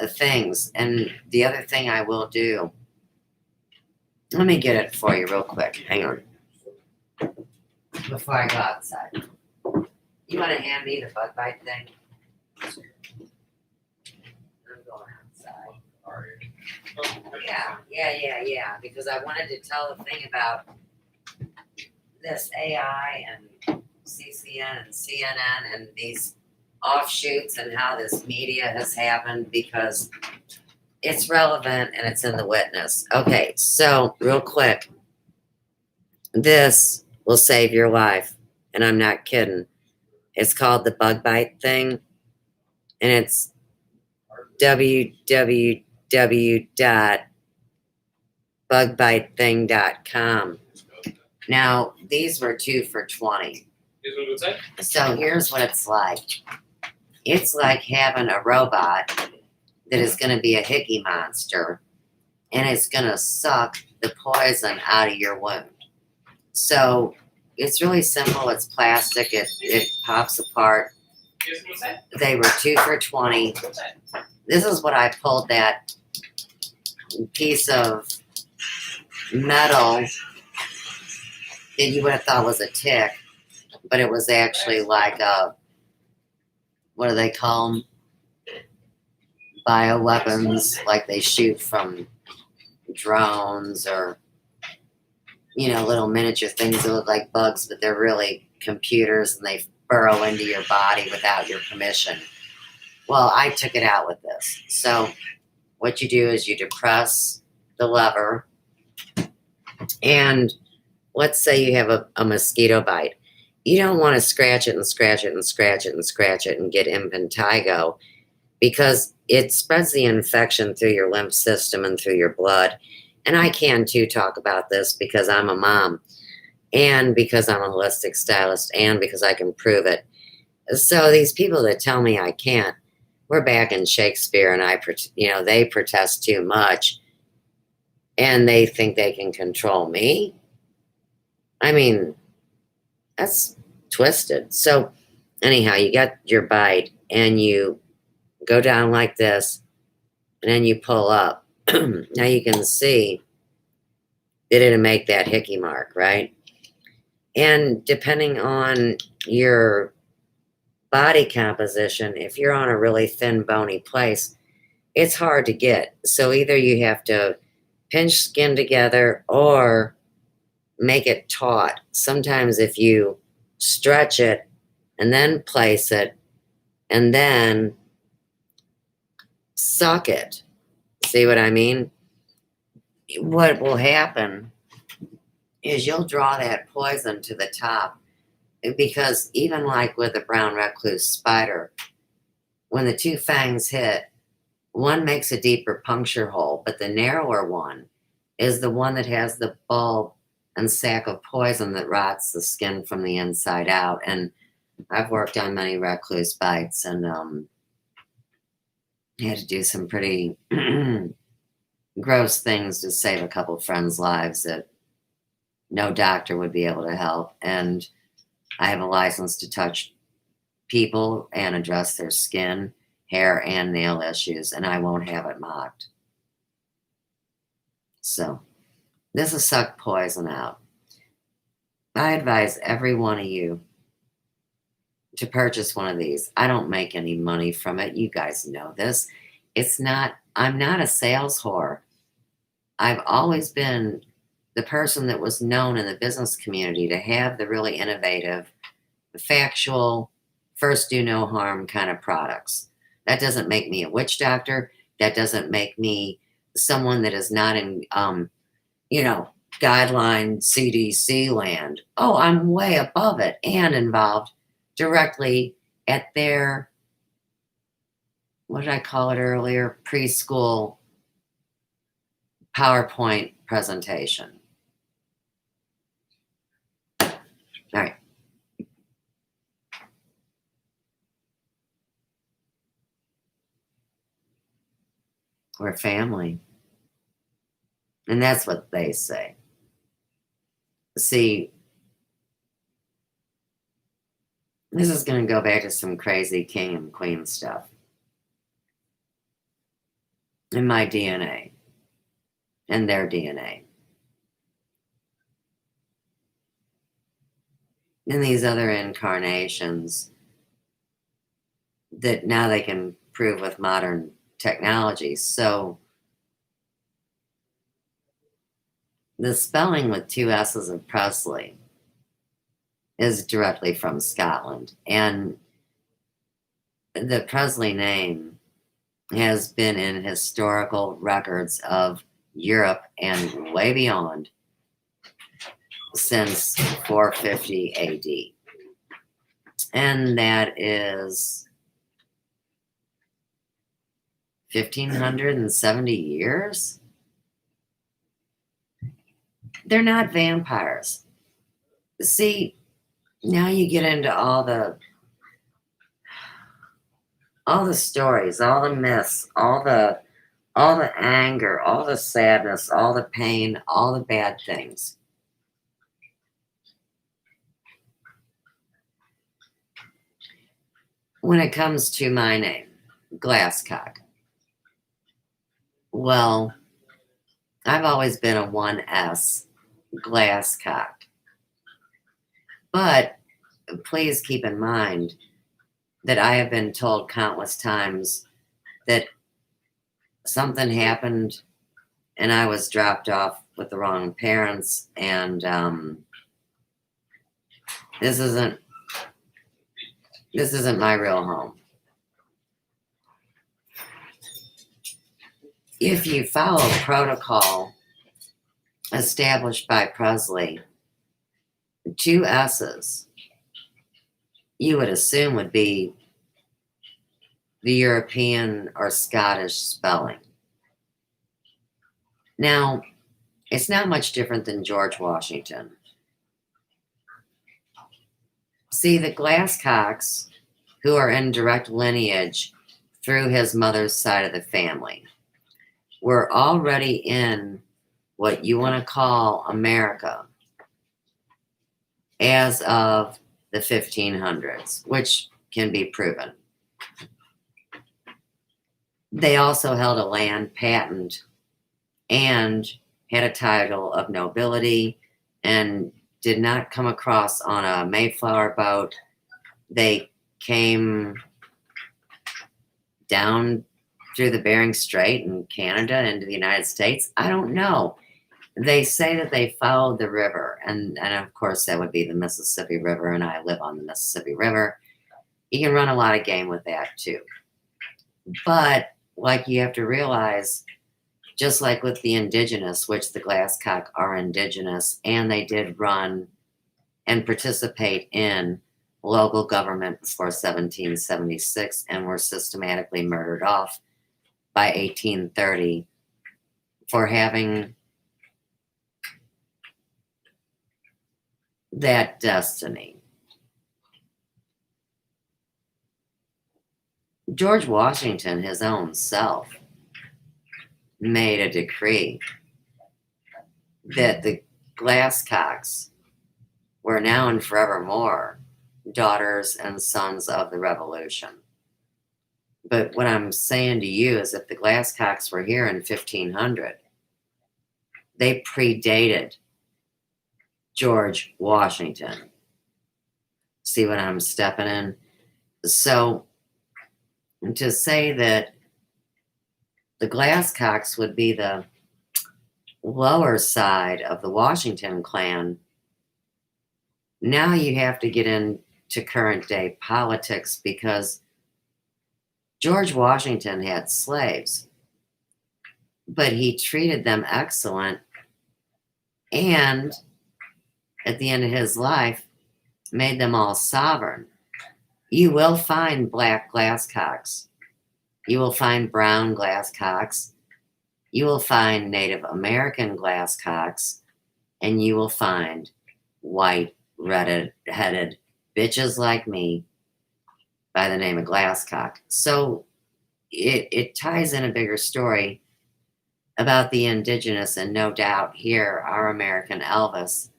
things. And the other thing I will do, let me get it for you real quick. Hang on. Before I go outside. You want to hand me the bug bite thing? I'm going outside. Yeah. Because I wanted to tell the thing about this AI and CCN and CNN and these offshoots and how this media has happened because it's relevant and it's in the witness. Okay, so real quick, this will save your life, and I'm not kidding. It's called the bug bite thing, and it's www.bugbitething.com. Now, these were 2 for $20. So here's what it's like. It's like having a robot that is going to be a hickey monster, and it's going to suck the poison out of your wound. So it's really simple. It's plastic. It pops apart. They were 2 for $20. This is what I pulled that piece of metal that you would have thought was a tick, but it was actually like a, what do they call them? Bioweapons, like they shoot from drones or, you know, little miniature things that look like bugs, but they're really computers and they burrow into your body without your permission. Well, I took it out with this. So what you do is you depress the lever, and let's say you have a mosquito bite. You don't want to scratch it and scratch it and scratch it and scratch it and get impetigo, because it spreads the infection through your lymph system and through your blood. And I can too talk about this because I'm a mom, and because I'm a holistic stylist, and because I can prove it. So these people that tell me I can't, we're back in Shakespeare, and they protest too much, and they think they can control me. I mean, that's twisted. So anyhow, you got your bite, and you go down like this, and then you pull up. Now you can see that it'll make that hickey mark, right? And depending on your body composition, if you're on a really thin, bony place, it's hard to get. So either you have to pinch skin together or make it taut. Sometimes if you stretch it and then place it and then suck it, see what I mean? What will happen is you'll draw that poison to the top, because even like with a brown recluse spider, when the two fangs hit, one makes a deeper puncture hole, but the narrower one is the one that has the bulb and sac of poison that rots the skin from the inside out. And I've worked on many recluse bites, and had to do some pretty gross things to save a couple friends' lives that no doctor would be able to help. And I have a license to touch people and address their skin, hair, and nail issues, and I won't have it mocked. So this is suck poison out. I advise every one of you to purchase one of these. I don't make any money from it. You guys know this. I'm not a sales whore. I've always been the person that was known in the business community to have the really innovative, factual, first do no harm kind of products. That doesn't make me a witch doctor. That doesn't make me someone that is not in, guideline CDC land. Oh, I'm way above it and involved directly at their, what did I call it earlier? Preschool PowerPoint presentation. All right. We're family. And that's what they say. See, this is going to go back to some crazy king and queen stuff. In my DNA. And their DNA. In these other incarnations that now they can prove with modern technology. So the spelling with 2 S's of Presley is directly from Scotland. And the Presley name has been in historical records of Europe and way beyond since 450 AD. And that is 1,570 years? They're not vampires. See, now you get into all the stories, all the myths, all the anger, all the sadness, all the pain, all the bad things. When it comes to my name, Glasscock, well, I've always been a 1S, Glasscock. But please keep in mind that I have been told countless times that something happened and I was dropped off with the wrong parents, and this isn't my real home. If you follow protocol established by Presley, 2 S's you would assume would be the European or Scottish spelling. Now, it's not much different than George Washington. See, the Glasscocks, who are in direct lineage through his mother's side of the family, were already in what you want to call America as of the 1500s, which can be proven. They also held a land patent and had a title of nobility and did not come across on a Mayflower boat. They came down through the Bering Strait in Canada into the United States. I don't know. They say that they followed the river, and of course that would be the Mississippi River, and I live on the Mississippi River. You can run a lot of game with that too. But like, you have to realize, just like with the indigenous, which the Glasscock are indigenous, and they did run and participate in local government before 1776 and were systematically murdered off by 1830 for having that destiny. George Washington, his own self, made a decree that the Glasscocks were now and forevermore daughters and sons of the Revolution. But what I'm saying to you is, if the Glasscocks were here in 1500, they predated George Washington. See what I'm stepping in? So to say that the Glasscocks would be the lower side of the Washington clan, now you have to get into current day politics, because George Washington had slaves, but he treated them excellent, and at the end of his life made them all sovereign. You will find black Glasscocks. You will find brown Glasscocks. You will find Native American Glasscocks. And you will find white, red-headed bitches like me by the name of Glasscock. So it ties in a bigger story about the indigenous, and no doubt here, our American Elvis,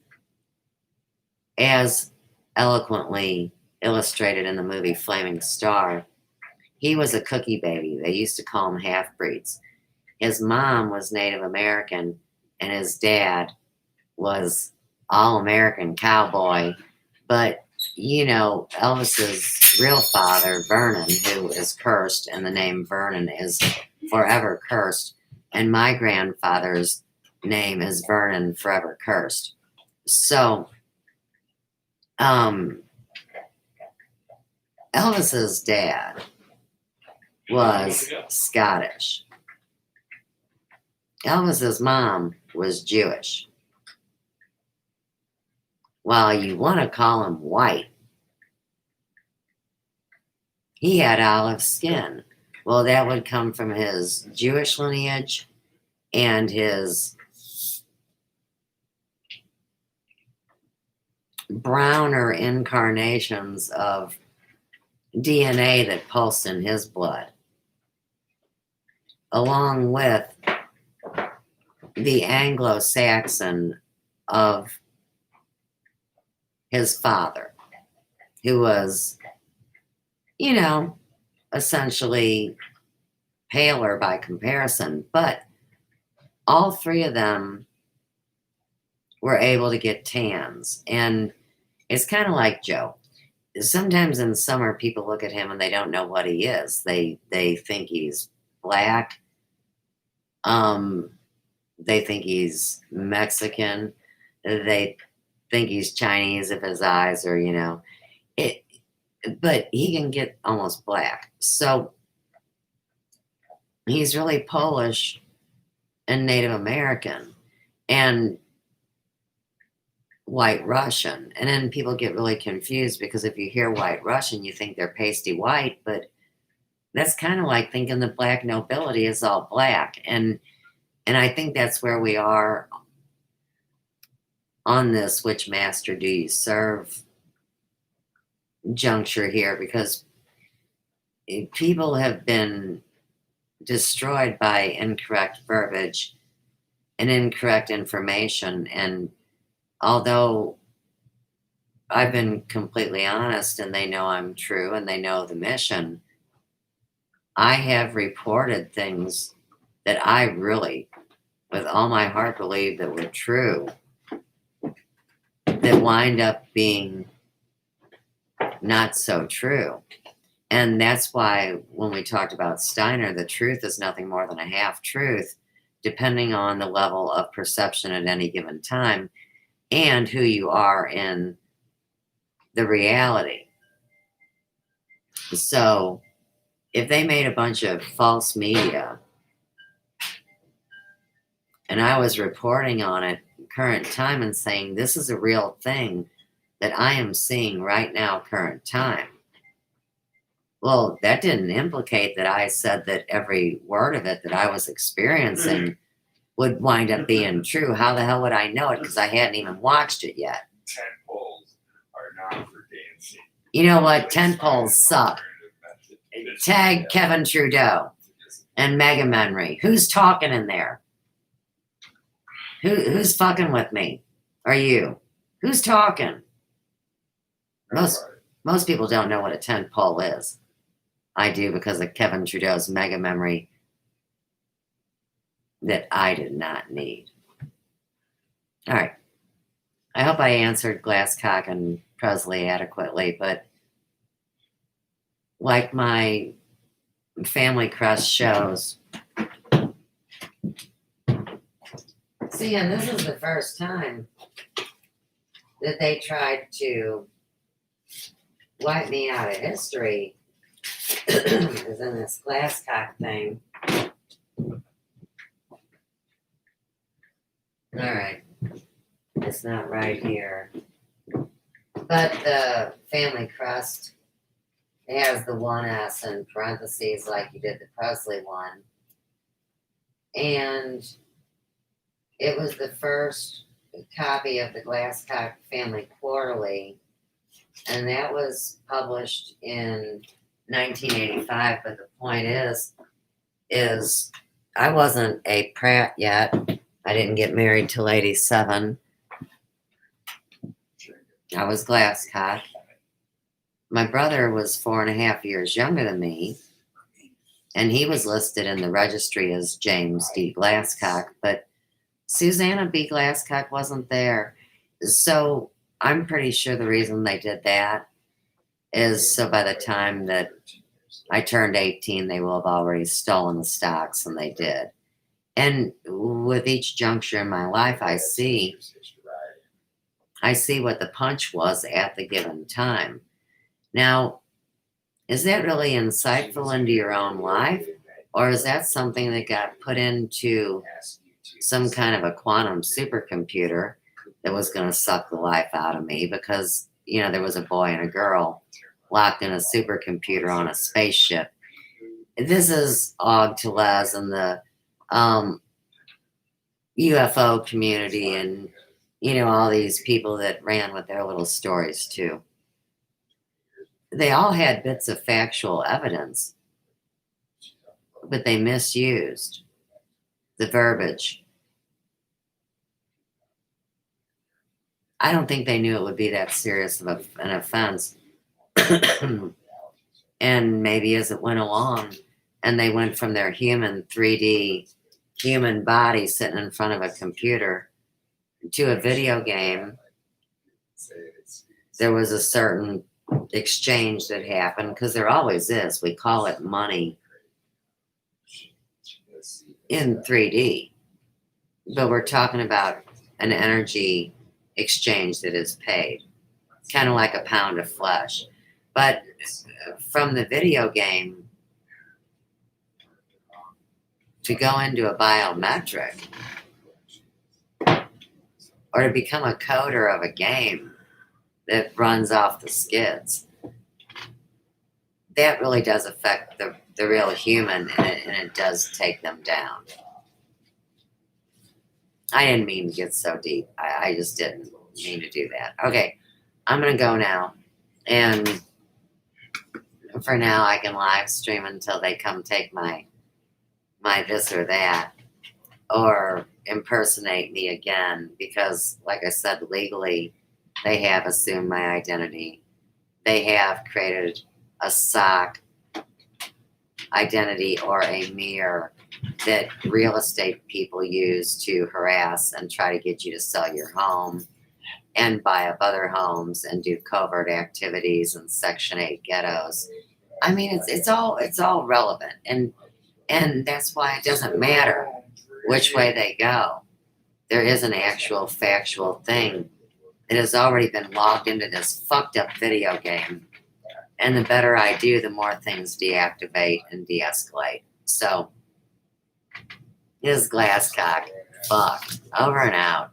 as eloquently illustrated in the movie Flaming Star. He was a cookie baby. They used to call him half-breeds. His mom was Native American, and his dad was all-American cowboy. But, you know, Elvis's real father, Vernon, who is cursed, and the name Vernon is forever cursed, and my grandfather's name is Vernon, forever cursed. So, Elvis's dad was Scottish. Elvis's mom was Jewish. While you want to call him white, he had olive skin. Well, that would come from his Jewish lineage and his browner incarnations of DNA that pulsed in his blood, along with the Anglo-Saxon of his father, who was, you know, essentially paler by comparison. But all three of them were able to get tans. And it's kind of like Joe. Sometimes in summer, people look at him and they don't know what he is. They think he's black. They think he's Mexican. They think he's Chinese if his eyes are, it. But he can get almost black. So he's really Polish and Native American and White Russian. And then people get really confused because if you hear White Russian, you think they're pasty white, but that's kind of like thinking the black nobility is all black. And I think that's where we are on this which master do you serve juncture here, because people have been destroyed by incorrect verbiage and incorrect information. And although I've been completely honest and they know I'm true and they know the mission, I have reported things that I really, with all my heart, believed that were true, that wind up being not so true. And that's why when we talked about Steiner, the truth is nothing more than a half truth, depending on the level of perception at any given time and who you are in the reality. So if they made a bunch of false media and I was reporting on it current time and saying this is a real thing that I am seeing right now, current time. Well, that didn't implicate that I said that every word of it that I was experiencing would wind up being true. How the hell would I know it? Because I hadn't even watched it yet. Tent poles are not for dancing. You know what? Tent poles suck. Tag Kevin Trudeau and Mega Menry. Who's talking in there? Who's fucking with me? Are you? Who's talking? Most people don't know what a tent pole is. I do because of Kevin Trudeau's Mega Memory that I did not need. All right. I hope I answered Glasscock and Presley adequately, but like my Family Crest shows. See, and this is the first time that they tried to wipe me out of history is in this Glasscock thing. All right. It's not right here. But the Family Crest has the 1S in parentheses like you did the Presley one. And it was the first copy of the Glasscock Family Quarterly. And that was published in 1985. But the point is I wasn't a Pratt yet. I didn't get married till 87. I was Glasscock. My brother was 4.5 years younger than me, and he was listed in the registry as James D. Glasscock, but Susanna B. Glasscock wasn't there. So I'm pretty sure the reason they did that is so by the time that I turned 18, they will have already stolen the stocks, and they did. And with each juncture in my life, I see what the punch was at the given time. Now, is that really insightful into your own life? Or is that something that got put into some kind of a quantum supercomputer that was going to suck the life out of me because, there was a boy and a girl locked in a supercomputer on a spaceship? This is Og Tellez and the UFO community and You know, all these people that ran with their little stories too. They all had bits of factual evidence, but they misused the verbiage. I don't think they knew it would be that serious of an offense. And maybe as it went along, and they went from their human 3D human body sitting in front of a computer to a video game, there was a certain exchange that happened because there always is. We call it money in 3D, but we're talking about an energy exchange that is paid, kind of like a pound of flesh. But from the video game to go into a biometric or to become a coder of a game that runs off the skids, that really does affect the real human, and it does take them down. I didn't mean to get so deep. I just didn't mean to do that. Okay, I'm going to go now. And for now, I can live stream until they come take my this or that, or impersonate me again, because like I said, legally they have assumed my identity. They have created a sock identity or a mirror that real estate people use to harass and try to get you to sell your home and buy up other homes and do covert activities and Section 8 ghettos. I mean, it's all relevant, and that's why it doesn't matter which way they go. There is an actual factual thing that has already been logged into this fucked up video game. And the better I do, the more things deactivate and de-escalate. So, this Glasscock, fuck, over and out.